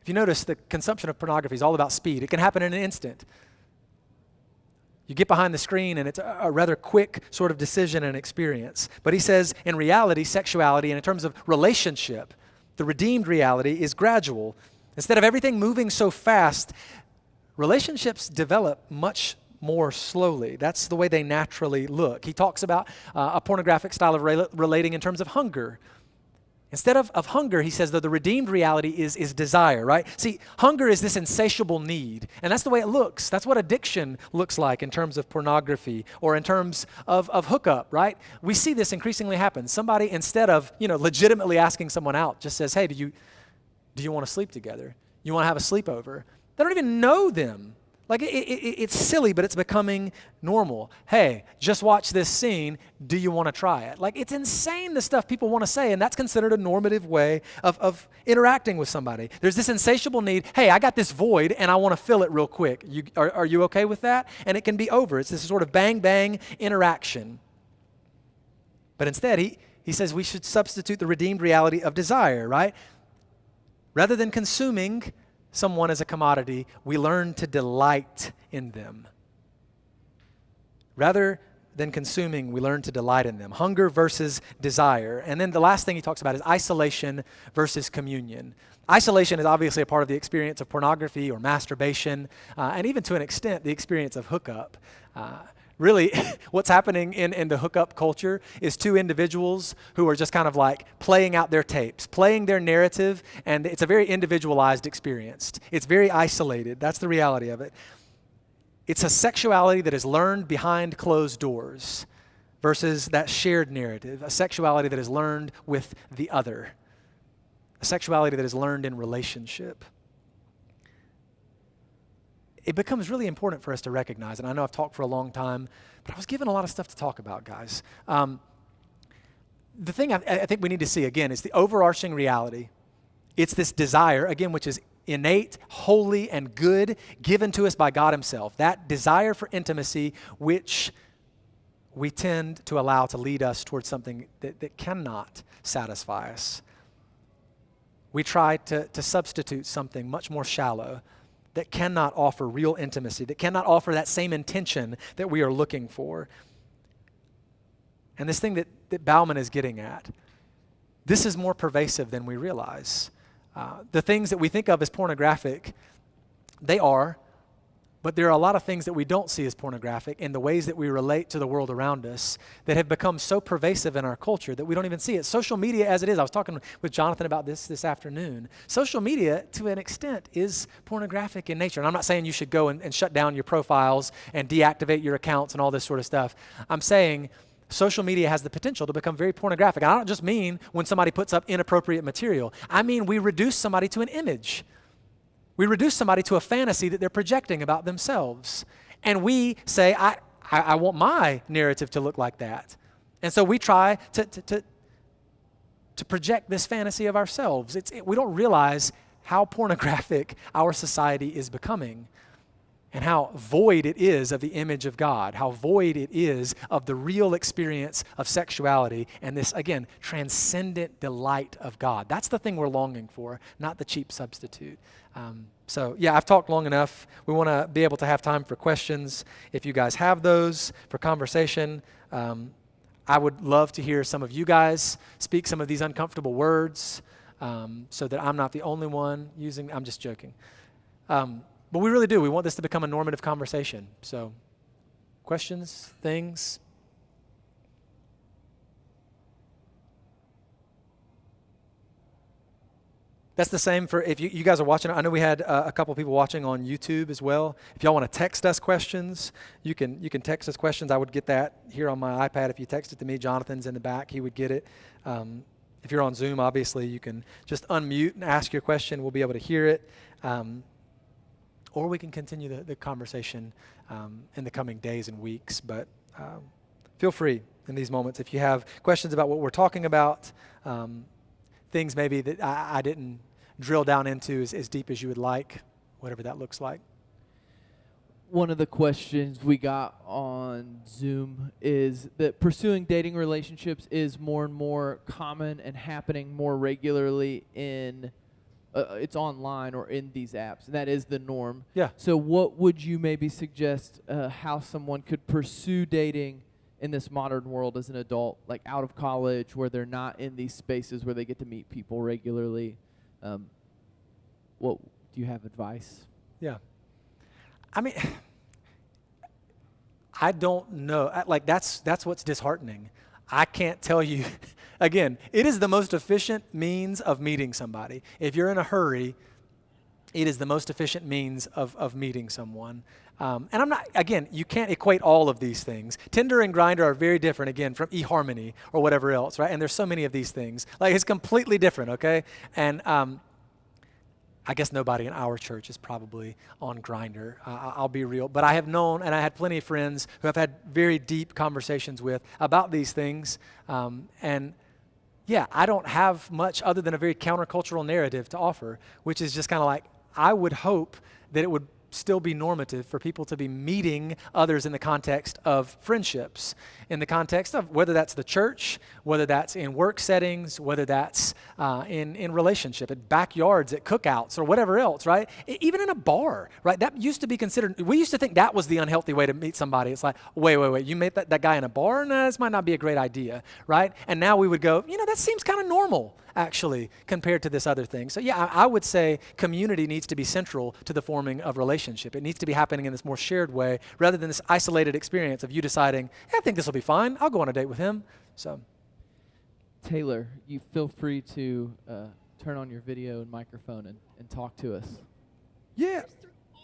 If you notice, the consumption of pornography is all about speed. It can happen in an instant. You get behind the screen and it's a rather quick sort of decision and experience. But he says in reality, sexuality, and in terms of relationship, the redeemed reality is gradual. Instead of everything moving so fast, relationships develop much more slowly. That's the way they naturally look. He talks about a pornographic style of relating in terms of hunger. Instead of hunger, he says that the redeemed reality is desire, right? See, hunger is this insatiable need, and that's the way it looks. That's what addiction looks like in terms of pornography or in terms of hookup, right? We see this increasingly happen. Somebody, instead of, legitimately asking someone out, just says, hey, do you want to sleep together? You want to have a sleepover? They don't even know them. Like, it's silly, but it's becoming normal. Hey, just watch this scene. Do you want to try it? Like, it's insane the stuff people want to say, and that's considered a normative way of interacting with somebody. There's this insatiable need. Hey, I got this void, and I want to fill it real quick. Are you okay with that? And it can be over. It's this sort of bang-bang interaction. But instead, he says we should substitute the redeemed reality of desire, right? Rather than consuming someone as a commodity, we learn to delight in them. Rather than consuming, we learn to delight in them. Hunger versus desire. And then the last thing he talks about is isolation versus communion. Isolation is obviously a part of the experience of pornography or masturbation, and even to an extent, the experience of hookup. Really, what's happening in the hookup culture is two individuals who are just kind of like playing out their tapes, playing their narrative, and it's a very individualized experience. It's very isolated. That's the reality of it. It's a sexuality that is learned behind closed doors versus that shared narrative, a sexuality that is learned with the other, a sexuality that is learned in relationship. It becomes really important for us to recognize, and I know I've talked for a long time, but I was given a lot of stuff to talk about, guys. The thing I think we need to see, again, is the overarching reality. It's this desire, again, which is innate, holy, and good, given to us by God himself. That desire for intimacy, which we tend to allow to lead us towards something that cannot satisfy us. We try to substitute something much more shallow that cannot offer real intimacy, that cannot offer that same intention that we are looking for. And this thing that Bauman is getting at, this is more pervasive than we realize. The things that we think of as pornographic, they are, but there are a lot of things that we don't see as pornographic in the ways that we relate to the world around us that have become so pervasive in our culture that we don't even see it. Social media as it is, I was talking with Jonathan about this afternoon. Social media, to an extent, is pornographic in nature. And I'm not saying you should go and shut down your profiles and deactivate your accounts and all this sort of stuff. I'm saying social media has the potential to become very pornographic. And I don't just mean when somebody puts up inappropriate material. I mean we reduce somebody to an image. We reduce somebody to a fantasy that they're projecting about themselves. And we say, I want my narrative to look like that. And so we try to project this fantasy of ourselves. We don't realize how pornographic our society is becoming and how void it is of the image of God, how void it is of the real experience of sexuality and this, again, transcendent delight of God. That's the thing we're longing for, not the cheap substitute. So I've talked long enough. We want to be able to have time for questions. If you guys have those, for conversation, I would love to hear some of you guys speak some of these uncomfortable words so that I'm not the only one using, I'm just joking. But we really do. We want this to become a normative conversation. So, questions, things? That's the same for if you guys are watching. I know we had a couple people watching on YouTube as well. If y'all want to text us questions, you can text us questions. I would get that here on my iPad. If you text it to me, Jonathan's in the back. He would get it. If you're on Zoom, obviously, you can just unmute and ask your question. We'll be able to hear it. Or we can continue the conversation in the coming days and weeks. But feel free in these moments. If you have questions about what we're talking about, things maybe that I didn't drill down into as deep as you would like, whatever that looks like. One of the questions we got on Zoom is that pursuing dating relationships is more and more common and happening more regularly in it's online or in these apps, and that is the norm. Yeah. So what would you maybe suggest how someone could pursue dating in this modern world as an adult, like out of college, where they're not in these spaces where they get to meet people regularly? What do you have advice? Yeah. I mean, I don't know. Like that's what's disheartening. I can't tell you. Again, it is the most efficient means of meeting somebody. If you're in a hurry, it is the most efficient means of meeting someone. And I'm not, again, you can't equate all of these things. Tinder and Grindr are very different, again, from eHarmony or whatever else, right? And there's so many of these things. Like, it's completely different, okay? And I guess nobody in our church is probably on Grindr. I'll be real. But I have known, and I had plenty of friends who I've had very deep conversations with about these things. And yeah, I don't have much other than a very countercultural narrative to offer, which is just kind of like, I would hope that it would still be normative for people to be meeting others in the context of friendships, in the context of whether that's the church, whether that's in work settings, whether that's in relationship, at backyards, at cookouts, or whatever else, right? Even in a bar, right? That used to be considered, we used to think that was the unhealthy way to meet somebody. It's like, wait, you met that guy in a bar? No, this might not be a great idea, right? And now we would go, that seems kind of normal, actually, compared to this other thing. So yeah, I would say community needs to be central to the forming of relationship. It needs to be happening in this more shared way rather than this isolated experience of you deciding, I think this will be fine. I'll go on a date with him. So, Taylor, you feel free to turn on your video and microphone and talk to us. Yeah.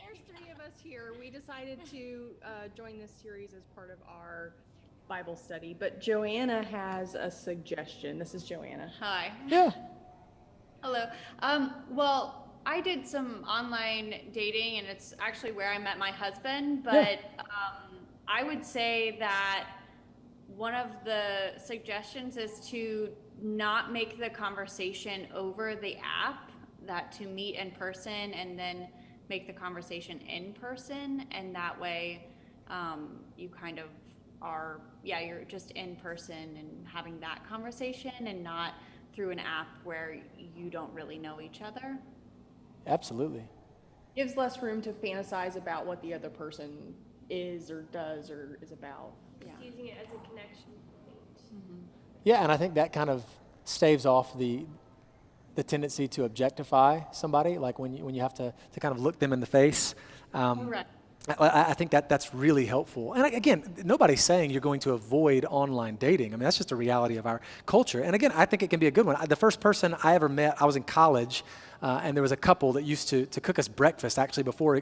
There's three of us here. We decided to join this series as part of our Bible study, but Joanna has a suggestion. This is Joanna. Hi. Yeah. Hello. Well, I did some online dating, and it's actually where I met my husband, but I would say that one of the suggestions is to not make the conversation over the app, that to meet in person and then make the conversation in person, and that way you kind of you're just in person and having that conversation and not through an app where you don't really know each other. Absolutely. Gives less room to fantasize about what the other person is or does or is about. Yeah. Using it as a connection point. Mm-hmm. Yeah, and I think that kind of staves off the tendency to objectify somebody, like when you have to kind of look them in the face. Right. I think that's really helpful. And again, nobody's saying you're going to avoid online dating. I mean, that's just a reality of our culture. And again, I think it can be a good one. The first person I ever met, I was in college, and there was a couple that used to cook us breakfast. Actually, before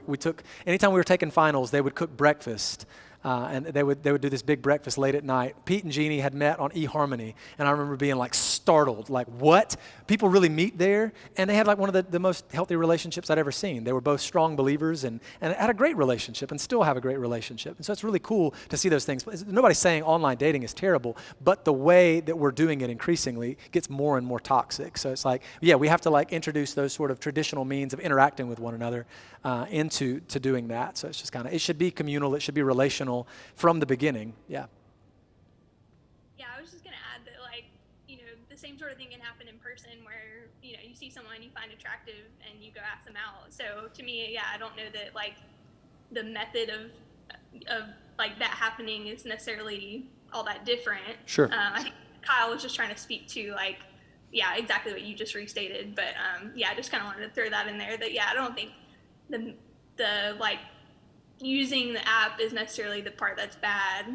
anytime we were taking finals, they would cook breakfast. And they would do this big breakfast late at night. Pete and Jeannie had met on eHarmony, and I remember being like startled, like what? People really meet there? And they had like one of the most healthy relationships I'd ever seen. They were both strong believers and had a great relationship and still have a great relationship. And so it's really cool to see those things. Nobody's saying online dating is terrible, but the way that we're doing it increasingly gets more and more toxic. So it's like, yeah, we have to like introduce those sort of traditional means of interacting with one another into doing that. So it's just kind of, it should be communal, it should be relational from the beginning. Yeah. Yeah, I was just going to add that, the same sort of thing can happen in person where, you see someone you find attractive and you go ask them out. So to me, I don't know that, the method of that happening is necessarily all that different. Sure. I think Kyle was just trying to speak to, exactly what you just restated. But, I just kind of wanted to throw that in there that, I don't think the using the app is necessarily the part that's bad,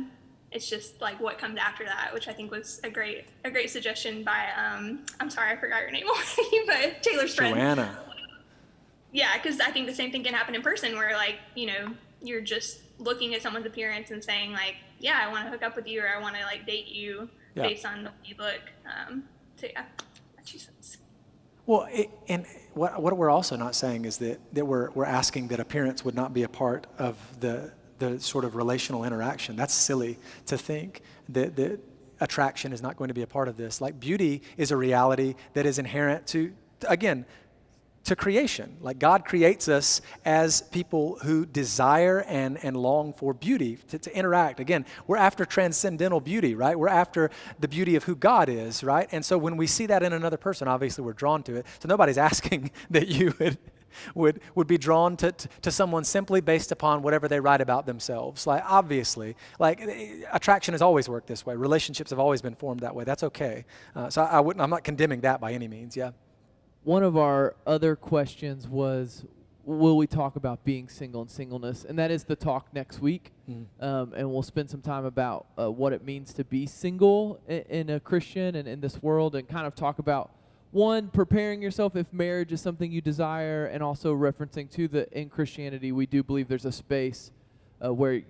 it's just like what comes after that, which I think was a great suggestion by I'm sorry, I forgot your name already, but Taylor's friend. Joanna. Yeah, because I think the same thing can happen in person where, like, you know, you're just looking at someone's appearance and saying, like, yeah, I want to hook up with you, or I want to, like, date you based on the way you look. So, yeah, that's 2 cents. Well, and what we're also not saying is that we're asking that appearance would not be a part of the sort of relational interaction. That's silly to think that attraction is not going to be a part of this. Like, beauty is a reality that is inherent to creation. Like, God creates us as people who desire and long for beauty, to interact. Again, we're after transcendental beauty, right? We're after the beauty of who God is, right? And so when we see that in another person, obviously we're drawn to it. So nobody's asking that you would be drawn to someone simply based upon whatever they write about themselves. Like, obviously, like, attraction has always worked this way. Relationships have always been formed that way. That's okay. So I'm not condemning that by any means, yeah. One of our other questions was, will we talk about being single and singleness? And that is the talk next week. And we'll spend some time about what it means to be single in a Christian and in this world, and kind of talk about, one, preparing yourself if marriage is something you desire, and also referencing to in Christianity, we do believe there's a space where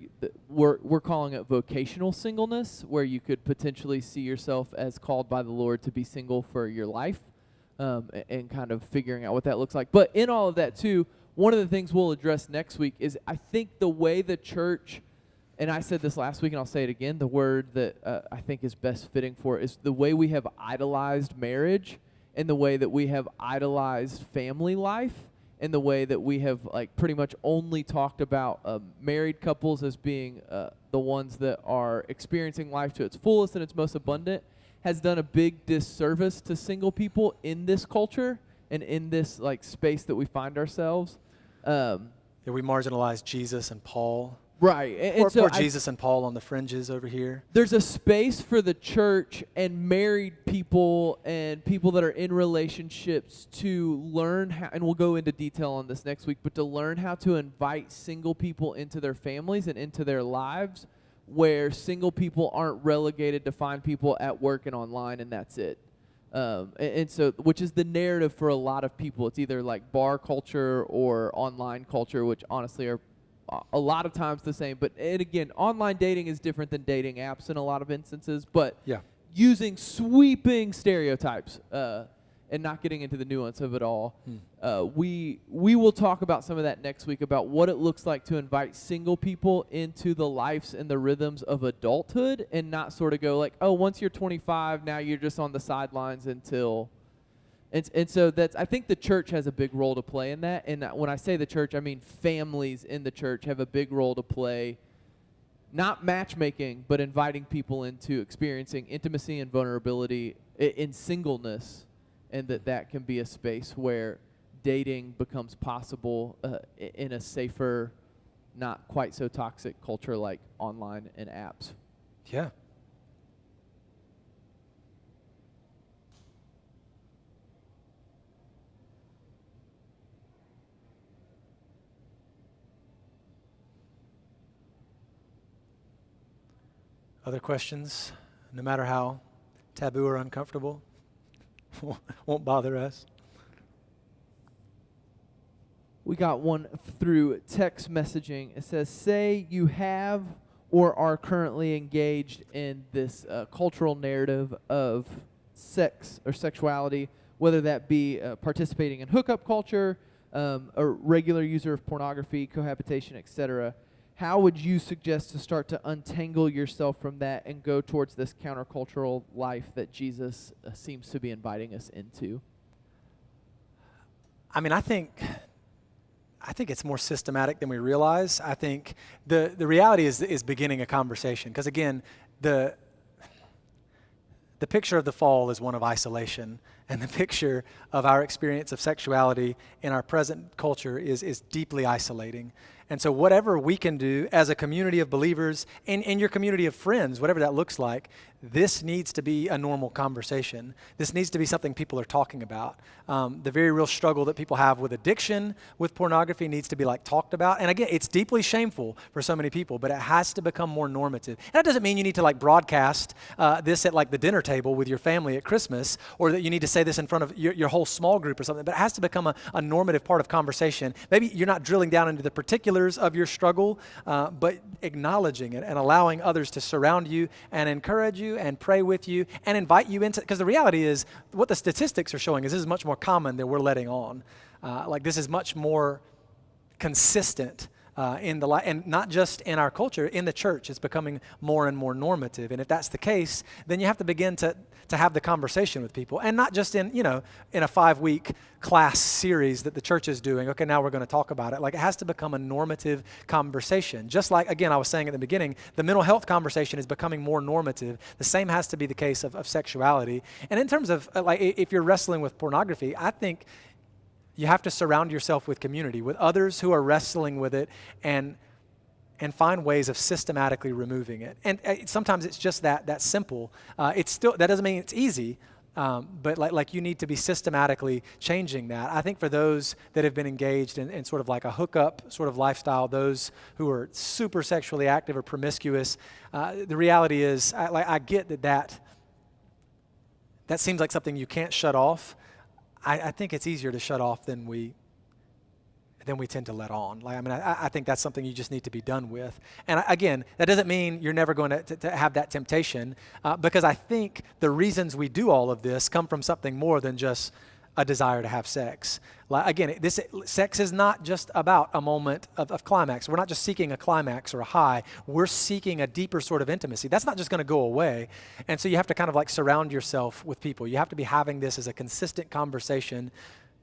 we're calling it vocational singleness, where you could potentially see yourself as called by the Lord to be single for your life. And kind of figuring out what that looks like. But in all of that too, one of the things we'll address next week is, I think the way the church, and I said this last week and I'll say it again, the word that I think is best fitting for it is the way we have idolized marriage, and the way that we have idolized family life, and the way that we have, like, pretty much only talked about married couples as being the ones that are experiencing life to its fullest and its most abundant, has done a big disservice to single people in this culture and in this, like, space that we find ourselves. Yeah, we marginalize Jesus and Paul. Right. And so poor Jesus and Paul on the fringes over here. There's a space for the church and married people and people that are in relationships to learn how, and we'll go into detail on this next week, but to learn how to invite single people into their families and into their lives, where single people aren't relegated to find people at work and online, and that's it. And so, which is the narrative for a lot of people. It's either like bar culture or online culture, which honestly are a lot of times the same. But, and again, online dating is different than dating apps in a lot of instances, but yeah, using sweeping stereotypes and not getting into the nuance of it all. We will talk about some of that next week, about what it looks like to invite single people into the lives and the rhythms of adulthood, and not sort of go like, oh, once you're 25, now you're just on the sidelines until... And so I think the church has a big role to play in that. And when I say the church, I mean families in the church have a big role to play, not matchmaking, but inviting people into experiencing intimacy and vulnerability in singleness, and that can be a space where dating becomes possible in a safer, not quite so toxic culture like online and apps. Yeah. Other questions, no matter how taboo or uncomfortable, won't bother us. We got one through text messaging. It says, say you have or are currently engaged in this cultural narrative of sex or sexuality, whether that be participating in hookup culture, a regular user of pornography, cohabitation, etc. How would you suggest to start to untangle yourself from that and go towards this countercultural life that Jesus seems to be inviting us into? I mean, I think it's more systematic than we realize. I think the reality is beginning a conversation, because again, the picture of the fall is one of isolation, and the picture of our experience of sexuality in our present culture is deeply isolating. And so whatever we can do as a community of believers and your community of friends, whatever that looks like, this needs to be a normal conversation. This needs to be something people are talking about. The very real struggle that people have with addiction with pornography needs to be like talked about. And again, it's deeply shameful for so many people, but it has to become more normative. And that doesn't mean you need to like broadcast this at like the dinner table with your family at Christmas, or that you need to say this in front of your whole small group or something, but it has to become a normative part of conversation. Maybe you're not drilling down into the particulars of your struggle, but acknowledging it and allowing others to surround you and encourage you and pray with you and invite you into, because the reality is what the statistics are showing is this is much more common than we're letting on. Like this is much more consistent in the and not just in our culture, in the church. It's becoming more and more normative. And if that's the case, then you have to begin to have the conversation with people, and not just in a 5-week class series that the church is doing. Okay, now we're going to talk about it. Like it has to become a normative conversation. Just like, again, I was saying at the beginning, the mental health conversation is becoming more normative. The same has to be the case of sexuality. And in terms of like if you're wrestling with pornography, I think you have to surround yourself with community, with others who are wrestling with it, and find ways of systematically removing it. And sometimes it's just that simple. It's still, that doesn't mean it's easy, but like you need to be systematically changing that. I think for those that have been engaged in sort of like a hookup sort of lifestyle, those who are super sexually active or promiscuous, the reality is, I get that seems like something you can't shut off. I think it's easier to shut off than we tend to let on. Like, I mean, I think that's something you just need to be done with. And again, that doesn't mean you're never going to have that temptation, because I think the reasons we do all of this come from something more than just a desire to have sex. Like, again, sex is not just about a moment of climax. We're not just seeking a climax or a high. We're seeking a deeper sort of intimacy. That's not just going to go away. And so you have to kind of like surround yourself with people. You have to be having this as a consistent conversation,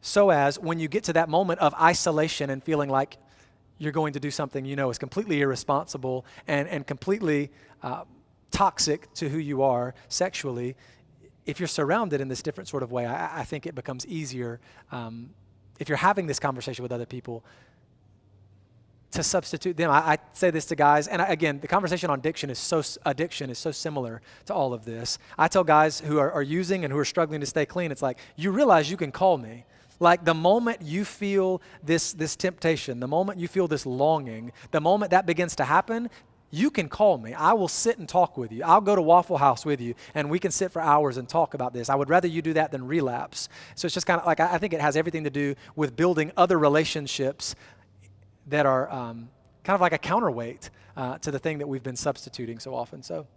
so as when you get to that moment of isolation and feeling like you're going to do something is completely irresponsible and completely toxic to who you are sexually, if you're surrounded in this different sort of way, I think it becomes easier, if you're having this conversation with other people, to substitute them. I say this to guys, and again, the conversation on addiction is so similar to all of this. I tell guys who are using and who are struggling to stay clean, it's like, you realize you can call me. Like the moment you feel this temptation, the moment you feel this longing, the moment that begins to happen, you can call me. I will sit and talk with you. I'll go to Waffle House with you, and we can sit for hours and talk about this. I would rather you do that than relapse. So it's just kind of like, I think it has everything to do with building other relationships that are kind of like a counterweight to the thing that we've been substituting so often. So,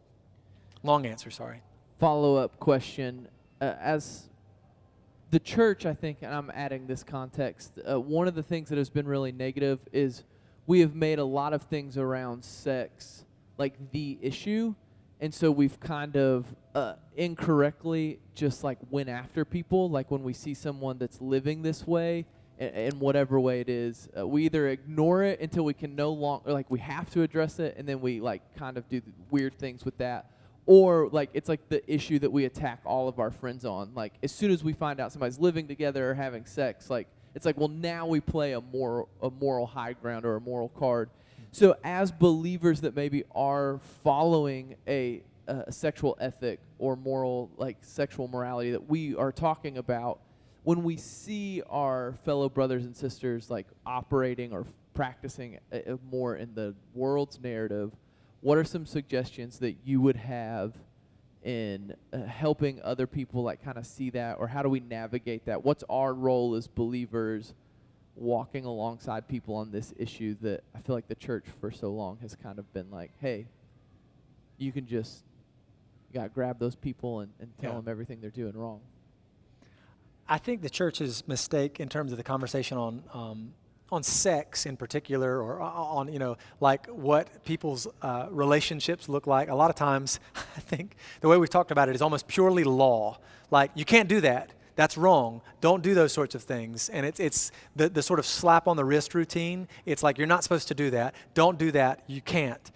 long answer, sorry. Follow-up question. As the church, I think, and I'm adding this context, one of the things that has been really negative is we have made a lot of things around sex like the issue, and so we've kind of incorrectly just like went after people. Like when we see someone that's living this way, in whatever way it is, we either ignore it until we can no longer, like we have to address it, and then we like kind of do weird things with that. Or like it's like the issue that we attack all of our friends on. Like as soon as we find out somebody's living together or having sex, like it's like, well, now we play a moral high ground or a moral card. So as believers that maybe are following a sexual ethic or moral, like sexual morality that we are talking about, when we see our fellow brothers and sisters like operating or practicing more in the world's narrative, what are some suggestions that you would have in helping other people like kind of see that, or how do we navigate that? What's our role as believers walking alongside people on this issue that I feel like the church for so long has kind of been like, hey, you can just grab those people and tell them everything they're doing wrong? I think the church's mistake in terms of the conversation on sex in particular, or on, like what people's relationships look like. A lot of times, I think the way we've talked about it is almost purely law. Like, you can't do that. That's wrong. Don't do those sorts of things. And it's the sort of slap on the wrist routine. It's like, you're not supposed to do that. Don't do that. You can't.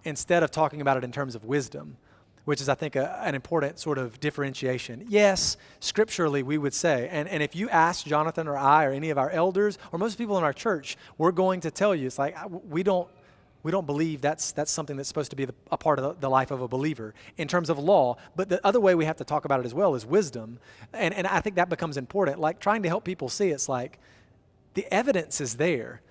Instead of talking about it in terms of wisdom. which is, I think, an important sort of differentiation. Yes, scripturally, we would say, and if you ask Jonathan or I or any of our elders or most people in our church, we're going to tell you, it's like, we don't believe that's something that's supposed to be a part of the life of a believer in terms of law. But the other way we have to talk about it as well is wisdom. And I think that becomes important. Like trying to help people see, it's like the evidence is there.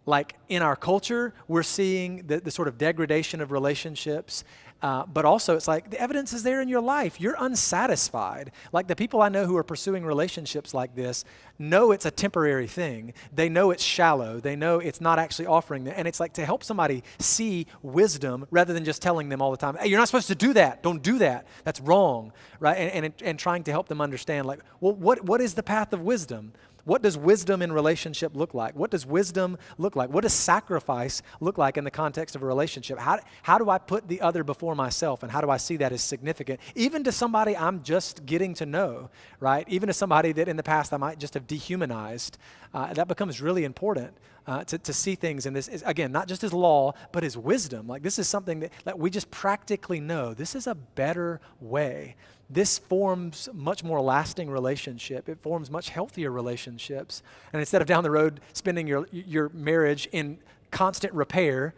Like in our culture, we're seeing the sort of degradation of relationships. But also it's like the evidence is there in your life. You're unsatisfied. Like the people I know who are pursuing relationships like this know it's a temporary thing. They know it's shallow. They know it's not actually offering them. And it's like to help somebody see wisdom rather than just telling them all the time, hey, you're not supposed to do that. Don't do that. That's wrong, right? And trying to help them understand like, well, what is the path of wisdom? What does wisdom in relationship look like? What does wisdom look like? What does sacrifice look like in the context of a relationship? How do I put the other before myself, and how do I see that as significant? Even to somebody I'm just getting to know, right? Even to somebody that in the past I might just have dehumanized, that becomes really important to see things in this, again, not just as law, but as wisdom. Like this is something that we just practically know. This is a better way. This forms much more lasting relationship. It forms much healthier relationships. And instead of down the road spending your marriage in constant repair,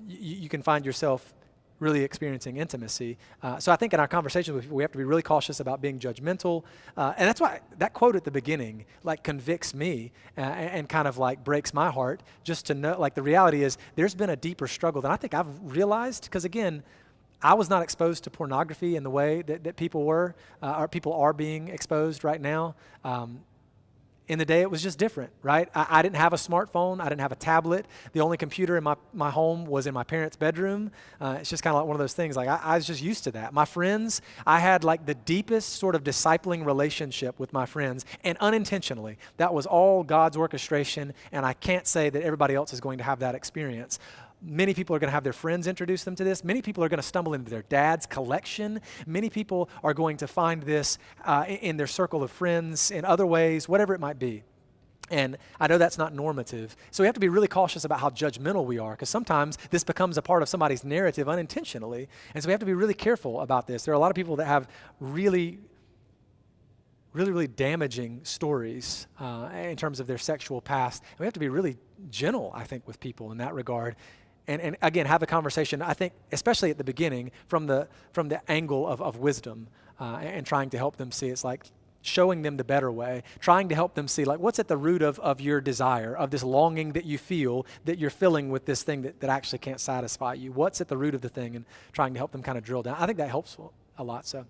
you can find yourself really experiencing intimacy. So I think in our conversations with people, we have to be really cautious about being judgmental. And that's why that quote at the beginning like convicts me and kind of like breaks my heart, just to know, like the reality is there's been a deeper struggle than I think I've realized, because again, I was not exposed to pornography in the way that people were, or people are being exposed right now. In the day, it was just different, right? I didn't have a smartphone. I didn't have a tablet. The only computer in my home was in my parents' bedroom. It's just kind of like one of those things. Like I was just used to that. My friends, I had like the deepest sort of discipling relationship with my friends, and unintentionally. That was all God's orchestration, and I can't say that everybody else is going to have that experience. Many people are going to have their friends introduce them to this. Many people are going to stumble into their dad's collection. Many people are going to find this in their circle of friends, in other ways, whatever it might be. And I know that's not normative. So we have to be really cautious about how judgmental we are, because sometimes this becomes a part of somebody's narrative unintentionally. And so we have to be really careful about this. There are a lot of people that have really damaging stories in terms of their sexual past. And we have to be really gentle, I think, with people in that regard. And again, have a conversation, I think, especially at the beginning, from the angle of wisdom and trying to help them see. It's like showing them the better way, trying to help them see, like, what's at the root of your desire, of this longing that you feel, that you're filling with this thing that actually can't satisfy you. What's at the root of the thing, and trying to help them kind of drill down. I think that helps a lot, so.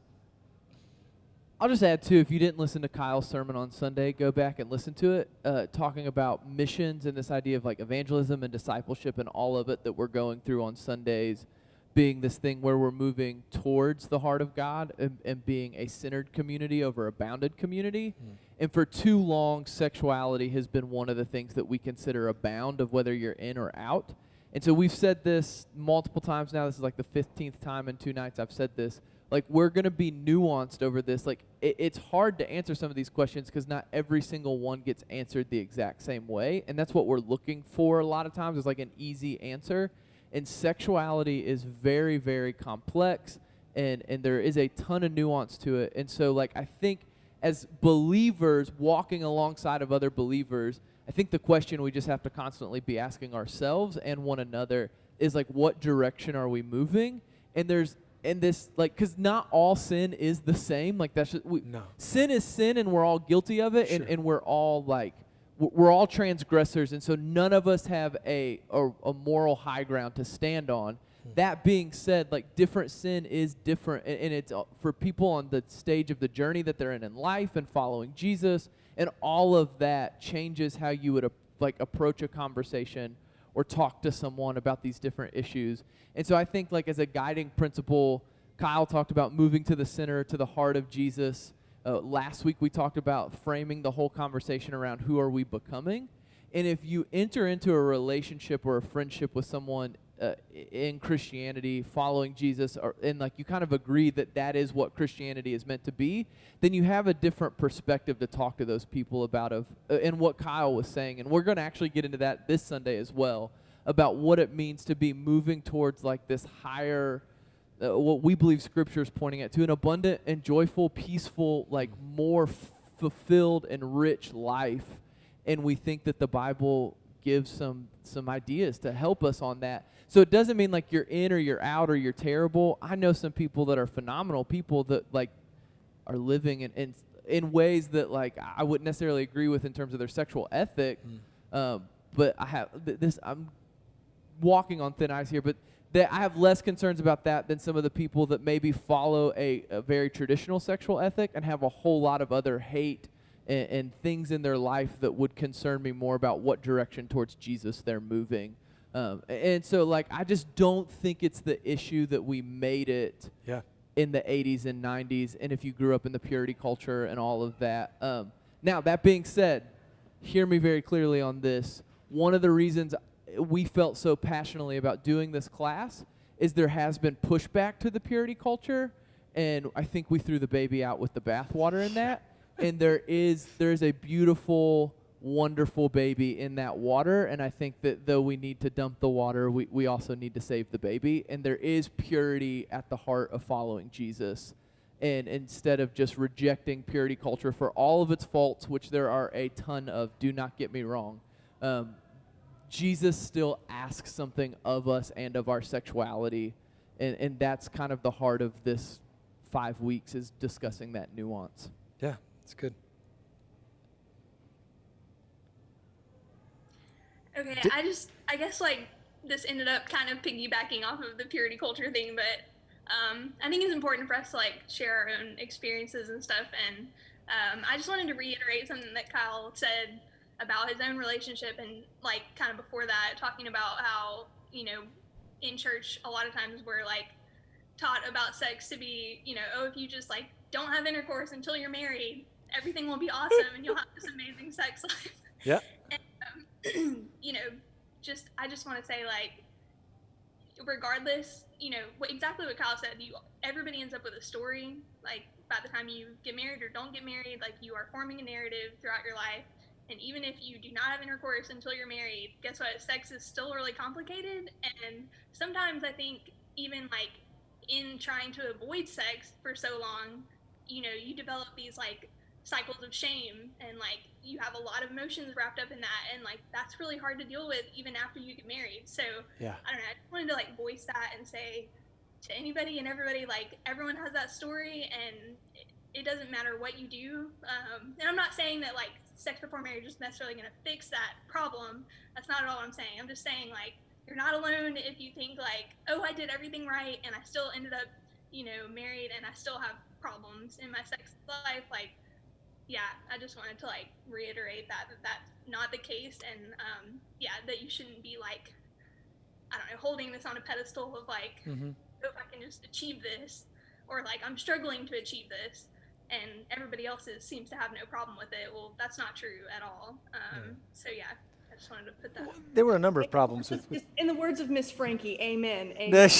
I'll just add, too, if you didn't listen to Kyle's sermon on Sunday, go back and listen to it, talking about missions and this idea of like evangelism and discipleship and all of it that we're going through on Sundays being this thing where we're moving towards the heart of God and being a centered community over a bounded community. And for too long, sexuality has been one of the things that we consider a bound of whether you're in or out. And so we've said this multiple times now. This is like the 15th time in 2 nights I've said this. Like, we're going to be nuanced over this. Like, it's hard to answer some of these questions because not every single one gets answered the exact same way. And that's what we're looking for a lot of times, is like an easy answer. And sexuality is very, very complex, and there is a ton of nuance to it. And so, like, I think as believers walking alongside of other believers, I think the question we just have to constantly be asking ourselves and one another is, like, what direction are we moving? And this, like, because not all sin is the same. Like, that's just, No. Sin is sin, and we're all guilty of it, Sure. and we're all, like, we're all transgressors, and so none of us have a moral high ground to stand on. That being said, like, different sin is different, and it's for people on the stage of the journey that they're in life and following Jesus, and all of that changes how you would approach a conversation or talk to someone about these different issues. And so I think, like, as a guiding principle, Kyle talked about moving to the center, to the heart of Jesus. Last week we talked about framing the whole conversation around who are we becoming. And if you enter into a relationship or a friendship with someone in Christianity, following Jesus, and like you kind of agree that that is what Christianity is meant to be, then you have a different perspective to talk to those people about and what Kyle was saying. And we're going to actually get into that this Sunday as well, about what it means to be moving towards like this higher what we believe Scripture is pointing at, to an abundant and joyful, peaceful, like more fulfilled and rich life. And we think that the Bible gives some ideas to help us on that. So it doesn't mean like you're in or you're out or you're terrible. I know some people that are phenomenal people that like are living in ways that like I wouldn't necessarily agree with in terms of their sexual ethic. But I have this. I'm walking on thin ice here, but that I have less concerns about that than some of the people that maybe follow a very traditional sexual ethic and have a whole lot of other hate and things in their life that would concern me more about what direction towards Jesus they're moving. And so, like, I just don't think it's the issue that we made it in the 80s and 90s, and if you grew up in the purity culture and all of that. Now, that being said, hear me very clearly on this. One of the reasons we felt so passionately about doing this class is there has been pushback to the purity culture, and I think we threw the baby out with the bathwater in that. And there is a beautiful, wonderful baby in that water, and I think that though we need to dump the water, we also need to save the baby. And there is purity at the heart of following Jesus. And instead of just rejecting purity culture for all of its faults, which there are a ton of, do not get me wrong, Jesus still asks something of us and of our sexuality, and that's kind of the heart of this 5 weeks, is discussing that nuance. Yeah, it's good. Okay, I guess like this ended up kind of piggybacking off of the purity culture thing, but I think it's important for us to like share our own experiences and stuff. And I just wanted to reiterate something that Kyle said about his own relationship, and like kind of before that, talking about how, you know, in church a lot of times we're like taught about sex to be, you know, oh, if you just like don't have intercourse until you're married, everything will be awesome and you'll have this amazing sex life. Yeah. And, you know, I just want to say, like, regardless, you know, exactly what Kyle said, everybody ends up with a story. Like, by the time you get married or don't get married, like, you are forming a narrative throughout your life. And even if you do not have intercourse until you're married, guess what? Sex is still really complicated. And sometimes I think even like in trying to avoid sex for so long, you know, you develop these like cycles of shame, and like you have a lot of emotions wrapped up in that, and like that's really hard to deal with even after you get married. So Yeah. I don't know, I just wanted to like voice that and say to anybody and everybody, like, everyone has that story, and it doesn't matter what you do. And I'm not saying that like sex before marriage is necessarily going to fix that problem. That's not at all what I'm saying. I'm just saying, like, you're not alone if you think like, oh, I did everything right and I still ended up, you know, married and I still have problems in my sex life. Like, yeah, I just wanted to like reiterate that that's not the case. And yeah, that you shouldn't be like, I don't know, holding this on a pedestal of like, oh, if I can just achieve this, or like I'm struggling to achieve this and everybody else seems to have no problem with it. Well, that's not true at all. So yeah, I just wanted to put that. There were a number of problems with In the words of Miss Frankie, amen. Amen.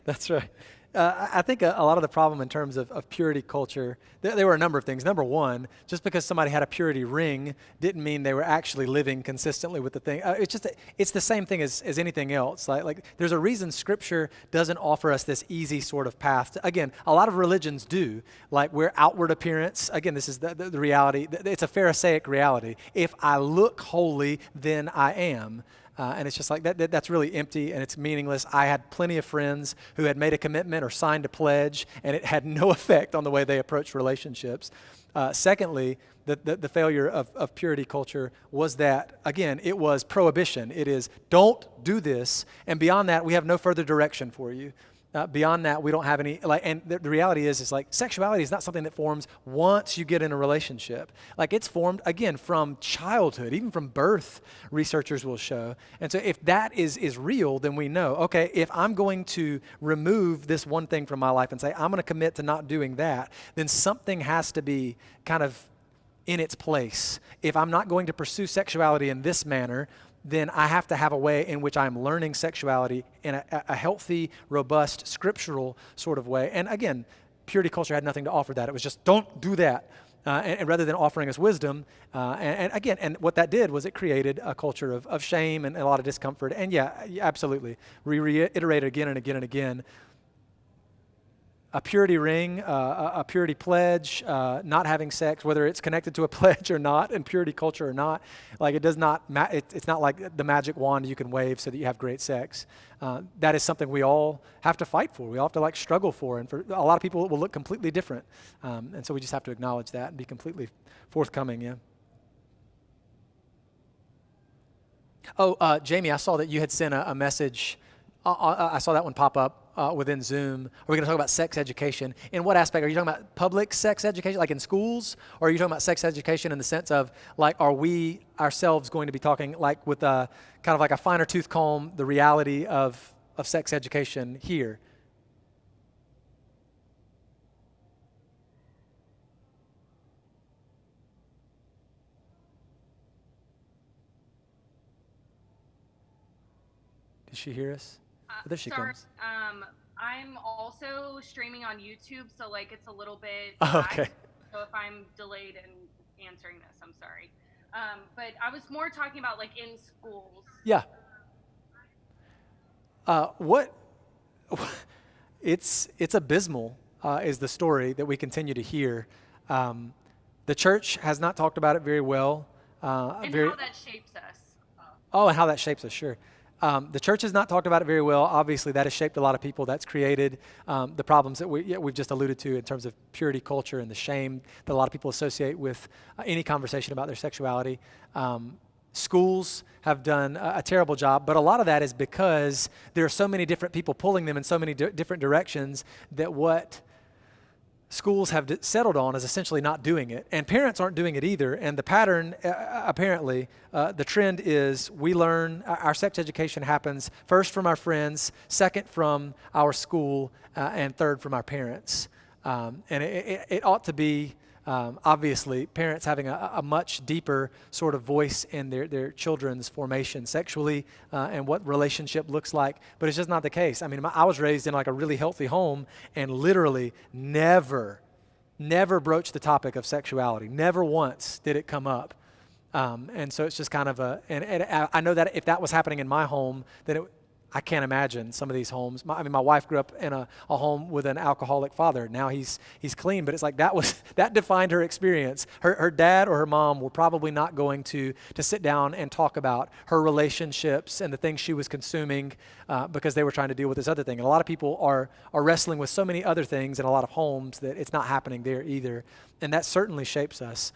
That's right. I think a lot of the problem in terms of purity culture, there were a number of things. Number one, just because somebody had a purity ring didn't mean they were actually living consistently with the thing. It's the same thing as anything else. Like there's a reason Scripture doesn't offer us this easy sort of path. Again, a lot of religions do. Like we're outward appearance. Again, this is the reality. It's a Pharisaic reality. If I look holy, then I am. And it's just like that's really empty and it's meaningless. I had plenty of friends who had made a commitment or signed a pledge, and it had no effect on the way they approached relationships. Secondly, the failure of purity culture was that, again, it was prohibition. It is, don't do this, and beyond that, we have no further direction for you. Beyond that, we don't have any, like, and the reality is like sexuality is not something that forms once you get in a relationship. Like it's formed, again, from childhood, even from birth, researchers will show. And so if that is real, then we know, okay, if I'm going to remove this one thing from my life and say, I'm going to commit to not doing that, then something has to be kind of in its place. If I'm not going to pursue sexuality in this manner, then I have to have a way in which I'm learning sexuality in a healthy, robust, scriptural sort of way. And again, purity culture had nothing to offer that. It was just, don't do that. And rather than offering us wisdom, and what that did was it created a culture of shame and a lot of discomfort. And yeah, absolutely. We reiterated again and again and again a purity ring, a purity pledge, not having sex, whether it's connected to a pledge or not, and purity culture or not. Like it does not, it's not like the magic wand you can wave so that you have great sex. That is something we all have to fight for. We all have to like struggle for, and for a lot of people it will look completely different. And so we just have to acknowledge that and be completely forthcoming, yeah. Oh, Jamie, I saw that you had sent a message. I saw that one pop up within Zoom. We're going to talk about sex education. In what aspect? Are you talking about public sex education, like in schools? Or are you talking about sex education in the sense of, like, are we ourselves going to be talking, like, with a kind of like a finer tooth comb, the reality of sex education here? Did she hear us? There she Sorry, comes. I'm also streaming on YouTube, so like it's a little bit Okay. lag. So if I'm delayed in answering this, I'm sorry. But I was more talking about like in schools. Yeah. It's abysmal, is the story that we continue to hear. The church has not talked about it very well. And how that shapes us. Oh, and how that shapes us, sure. The church has not talked about it very well. Obviously, that has shaped a lot of people. That's created the problems that we've just alluded to in terms of purity culture and the shame that a lot of people associate with any conversation about their sexuality. Schools have done a terrible job, but a lot of that is because there are so many different people pulling them in so many different directions that what schools have settled on is essentially not doing it. And parents aren't doing it either. And the pattern, apparently, the trend is we learn, our sex education happens first from our friends, second from our school, and third from our parents. And it ought to be, obviously, parents having a much deeper sort of voice in their children's formation sexually and what relationship looks like, but it's just not the case. I mean, I was raised in like a really healthy home and literally never broached the topic of sexuality. Never once did it come up. And so it's just kind of and I know that if that was happening in my home, then I can't imagine some of these homes. My wife grew up in a home with an alcoholic father. Now he's clean, but it's like that defined her experience. Her dad or her mom were probably not going to sit down and talk about her relationships and the things she was consuming because they were trying to deal with this other thing. And a lot of people are wrestling with so many other things in a lot of homes that it's not happening there either. And that certainly shapes us.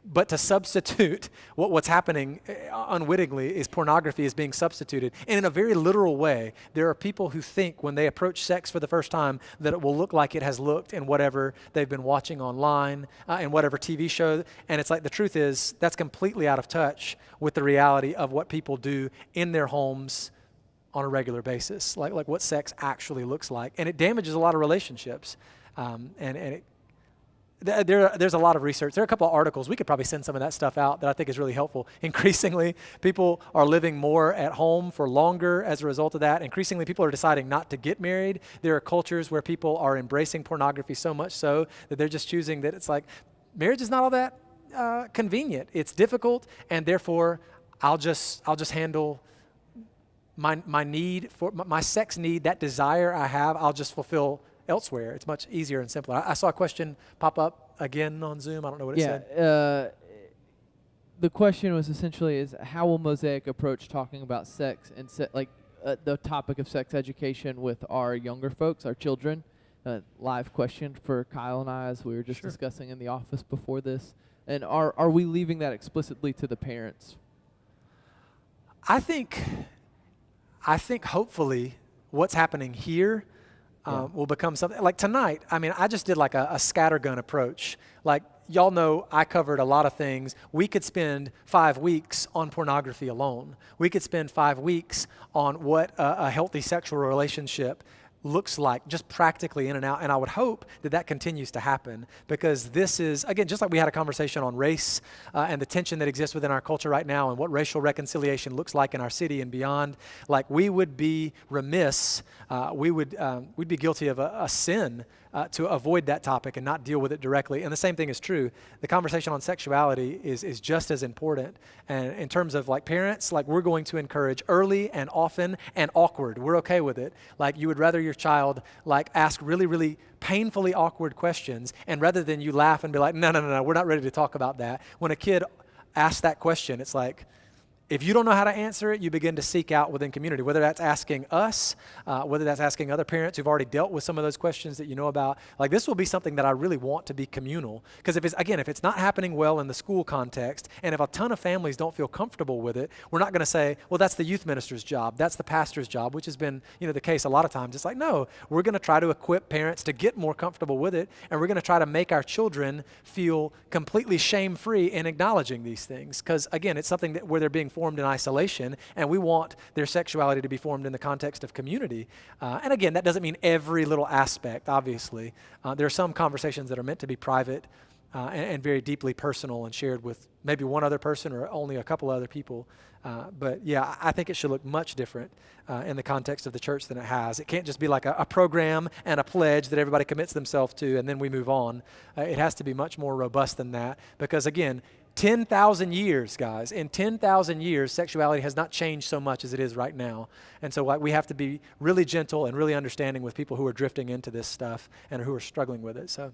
But to substitute what's happening unwittingly is pornography is being substituted. And in a very literal way, there are people who think when they approach sex for the first time that it will look like it has looked in whatever they've been watching online, in whatever TV show. And it's like the truth is that's completely out of touch with the reality of what people do in their homes on a regular basis, like what sex actually looks like. And it damages a lot of relationships. There's a lot of research. There are a couple of articles. We could probably send some of that stuff out that I think is really helpful. Increasingly, people are living more at home for longer as a result of that. Increasingly, people are deciding not to get married. There are cultures where people are embracing pornography so much so that they're just choosing that it's like, marriage is not all that convenient. It's difficult, and therefore, I'll just handle my need for my sex need, that desire I have, I'll just fulfill elsewhere. It's much easier and simpler. I saw a question pop up again on Zoom. I don't know what it said. The question was essentially is how will Mosaic approach talking about sex and the topic of sex education with our younger folks, our children? Live question for Kyle and I as we were just discussing in the office before this. And are we leaving that explicitly to the parents? I think hopefully what's happening here will become something like tonight. I mean, I just did like a scattergun approach. Like, y'all know I covered a lot of things. We could spend 5 weeks on pornography alone. We could spend 5 weeks on what a healthy sexual relationship looks like, just practically in and out. And I would hope that continues to happen, because this is, again, just like we had a conversation on race and the tension that exists within our culture right now and what racial reconciliation looks like in our city and beyond. Like, we would be remiss, we'd be guilty of a sin to avoid that topic and not deal with it directly. And the same thing is true. The conversation on sexuality is just as important. And in terms of like parents, like we're going to encourage early and often and awkward. We're okay with it. Like, you would rather your your child like ask really, really painfully awkward questions, and rather than you laugh and be like, no, we're not ready to talk about that, when a kid asks that question, it's like, if you don't know how to answer it, you begin to seek out within community, whether that's asking us, whether that's asking other parents who've already dealt with some of those questions that you know about. Like, this will be something that I really want to be communal, because if it's not happening well in the school context, and if a ton of families don't feel comfortable with it, we're not going to say, well, that's the youth minister's job, that's the pastor's job, which has been, the case a lot of times. It's like, no, we're going to try to equip parents to get more comfortable with it, and we're going to try to make our children feel completely shame-free in acknowledging these things, because again, it's something where they're being formed in isolation, and we want their sexuality to be formed in the context of community. And again, that doesn't mean every little aspect, obviously. There are some conversations that are meant to be private and very deeply personal and shared with maybe one other person or only a couple other people. But yeah, I think it should look much different in the context of the church than it has. It can't just be like a program and a pledge that everybody commits themselves to and then we move on. It has to be much more robust than that, because again, 10,000 years, guys. In 10,000 years, sexuality has not changed so much as it is right now. And so we have to be really gentle and really understanding with people who are drifting into this stuff and who are struggling with it. So,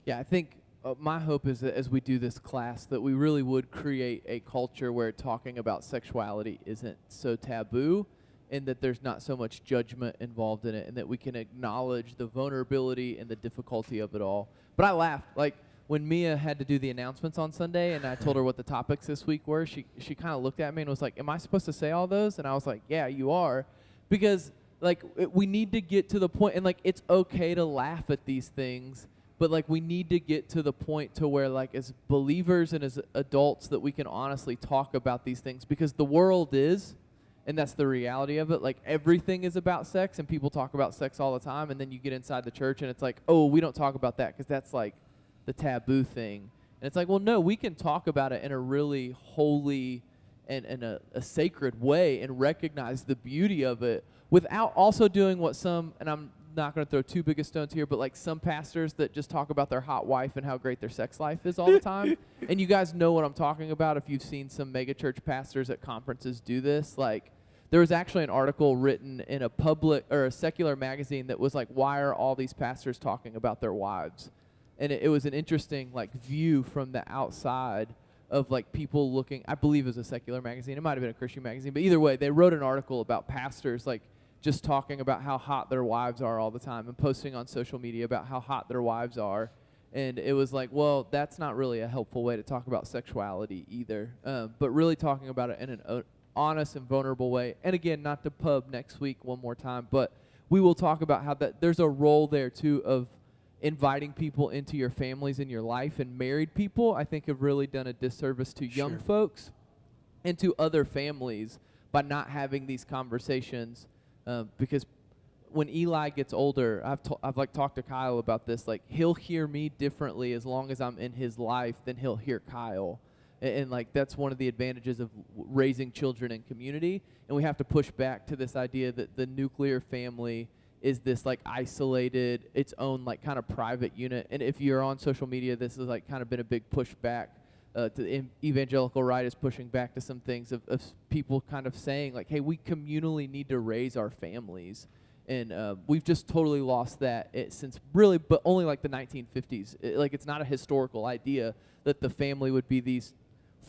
Yeah, I think my hope is that as we do this class, that we really would create a culture where talking about sexuality isn't so taboo, and that there's not so much judgment involved in it, and that we can acknowledge the vulnerability and the difficulty of it all. But I laughed, like, when Mia had to do the announcements on Sunday and I told her what the topics this week were, she kind of looked at me and was like, am I supposed to say all those? And I was like, yeah, you are. Because, like, we need to get to the point, and, like, it's okay to laugh at these things, but, like, we need to get to the point to where, like, as believers and as adults, that we can honestly talk about these things, because the world is, and that's the reality of it. Like, everything is about sex, and people talk about sex all the time, and then you get inside the church and it's like, oh, we don't talk about that because that's, like, the taboo thing. And it's like, well, no, we can talk about it in a really holy and a sacred way and recognize the beauty of it without also doing what some, and I'm not going to throw too big a stones here, but like some pastors that just talk about their hot wife and how great their sex life is all the time. And you guys know what I'm talking about if you've seen some megachurch pastors at conferences do this. Like, there was actually an article written in a public or a secular magazine that was like, why are all these pastors talking about their wives? And it was an interesting, like, view from the outside of, like, people looking. I believe it was a secular magazine. It might have been a Christian magazine. But either way, they wrote an article about pastors, like, just talking about how hot their wives are all the time and posting on social media about how hot their wives are. And it was like, well, that's not really a helpful way to talk about sexuality either. But really talking about it in an honest and vulnerable way. And again, not to pub next week one more time, but we will talk about how that there's a role there, too, of inviting people into your families and your life. And married people, I think, have really done a disservice to young folks and to other families by not having these conversations, because when Eli gets older, I've like talked to Kyle about this, like, he'll hear me differently as long as I'm in his life than he'll hear Kyle. And like, that's one of the advantages of raising children in community. And we have to push back to this idea that the nuclear family is this, like, isolated, its own, like, kind of private unit. And if you're on social media, this has, like, kind of been a big pushback to the evangelical right is pushing back to some things of people kind of saying, like, hey, we communally need to raise our families. And we've just totally lost that since really, but only like the 1950s. Like, it's not a historical idea that the family would be these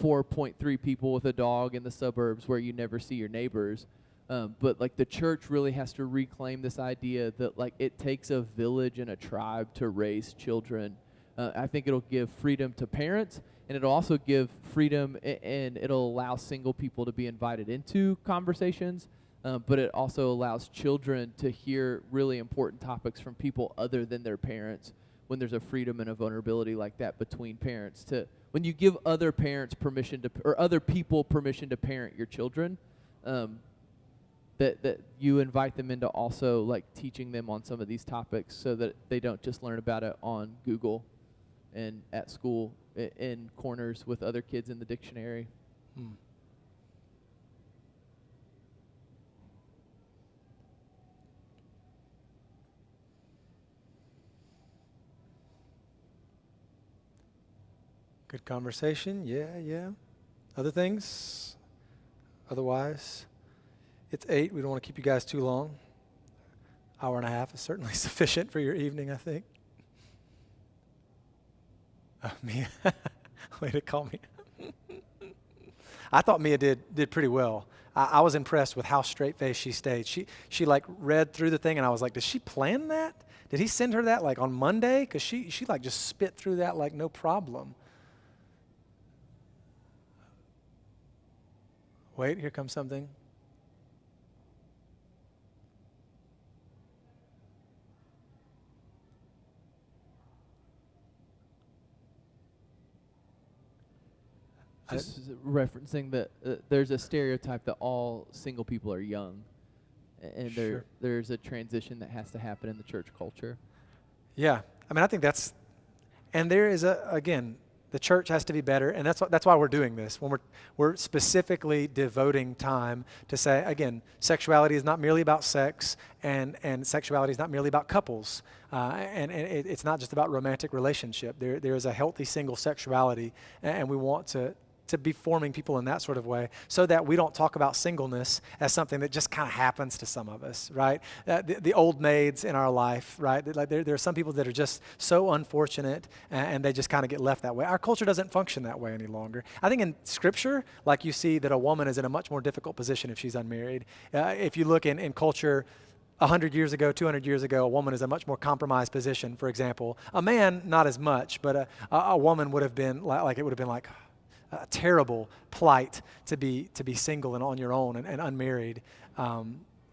4.3 people with a dog in the suburbs where you never see your neighbors. But like, the church really has to reclaim this idea that, like, it takes a village and a tribe to raise children. I think it'll give freedom to parents, and it'll also give freedom and it'll allow single people to be invited into conversations. But it also allows children to hear really important topics from people other than their parents, when there's a freedom and a vulnerability like that between parents. When you give other parents permission to, or other people permission to parent your children, that you invite them into also, like, teaching them on some of these topics so that they don't just learn about it on Google and at school in corners with other kids in the dictionary. Good conversation. Yeah. Other things? Otherwise, it's 8. We don't want to keep you guys too long. hour and a half is certainly sufficient for your evening, I think. Mia, way to call me. I thought Mia did pretty well. I was impressed with how straight-faced she stayed. She like read through the thing, and I was like, did she plan that? Did he send her that like on Monday? Because she like just spit through that like no problem. Wait, here comes something. Just referencing that there's a stereotype that all single people are young, and Sure. there's a transition that has to happen in the church culture. Yeah, I mean, I think that's, and there is again, the church has to be better, and that's why we're doing this. When we're specifically devoting time to say, again, sexuality is not merely about sex, and sexuality is not merely about couples, and it's not just about romantic relationship. There is a healthy single sexuality, and we want to be forming people in that sort of way so that we don't talk about singleness as something that just kind of happens to some of us, right? The old maids in our life, right? Like there are some people that are just so unfortunate and they just kind of get left that way. Our culture doesn't function that way any longer. I think in Scripture, like you see that a woman is in a much more difficult position if she's unmarried. If you look in culture 100 years ago, 200 years ago, a woman is a much more compromised position, for example. A man, not as much, but a woman would have been like it would have been like a terrible plight to be single and on your own and unmarried.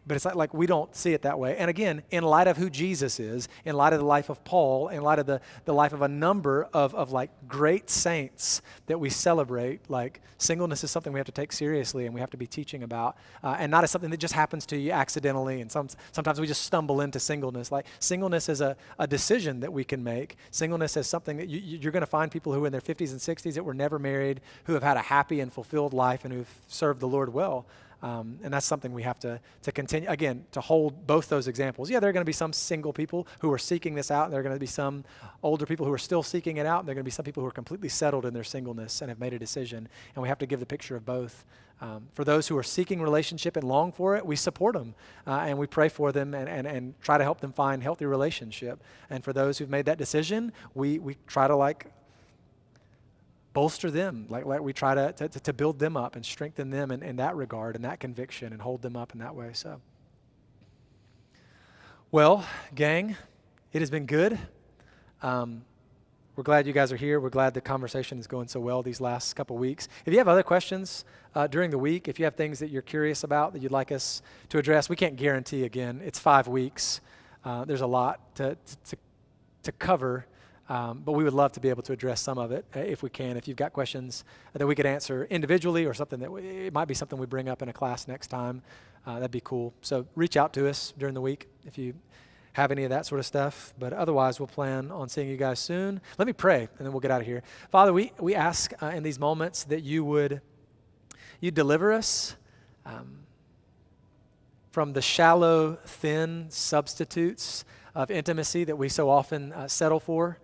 But it's like we don't see it that way. And again, in light of who Jesus is, in light of the life of Paul, in light of the life of a number of like great saints that we celebrate, like singleness is something we have to take seriously and we have to be teaching about, and not as something that just happens to you accidentally. And sometimes we just stumble into singleness. Like singleness is a decision that we can make. Singleness is something that you're going to find people who are in their 50s and 60s that were never married, who have had a happy and fulfilled life and who've served the Lord well. And that's something we have to continue, again, to hold both those examples. Yeah, there are going to be some single people who are seeking this out, and there are going to be some older people who are still seeking it out, and there are going to be some people who are completely settled in their singleness and have made a decision, and we have to give the picture of both. For those who are seeking relationship and long for it, we support them, and we pray for them and try to help them find healthy relationship. And for those who've made that decision, we try to like bolster them, like we try to build them up and strengthen them in that regard and that conviction and hold them up in that way. So, well, gang, it has been good. We're glad you guys are here. We're glad the conversation is going so well these last couple weeks. If you have other questions during the week, if you have things that you're curious about that you'd like us to address, we can't guarantee, again, it's 5 weeks. There's a lot to cover. But we would love to be able to address some of it if we can. If you've got questions that we could answer individually or something that it might be something we bring up in a class next time, that'd be cool. So reach out to us during the week if you have any of that sort of stuff. But otherwise, we'll plan on seeing you guys soon. Let me pray, and then we'll get out of here. Father, we ask in these moments that you deliver us from the shallow, thin substitutes of intimacy that we so often settle for.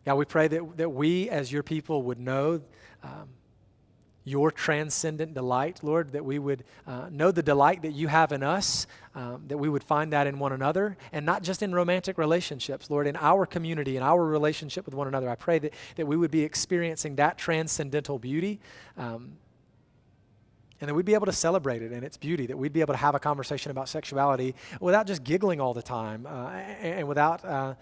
God, we pray that we as your people would know your transcendent delight, Lord, that we would know the delight that you have in us, that we would find that in one another, and not just in romantic relationships, Lord, in our community, in our relationship with one another. I pray that we would be experiencing that transcendental beauty, and that we'd be able to celebrate it in its beauty, that we'd be able to have a conversation about sexuality without just giggling all the time, and without,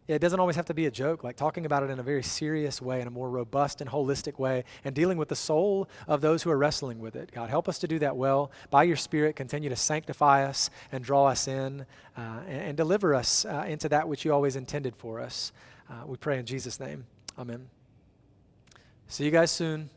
it doesn't always have to be a joke, like talking about it in a very serious way, in a more robust and holistic way, and dealing with the soul of those who are wrestling with it. God, help us to do that well. By your Spirit, continue to sanctify us and draw us in, and deliver us into that which you always intended for us. We pray in Jesus' name. Amen. See you guys soon.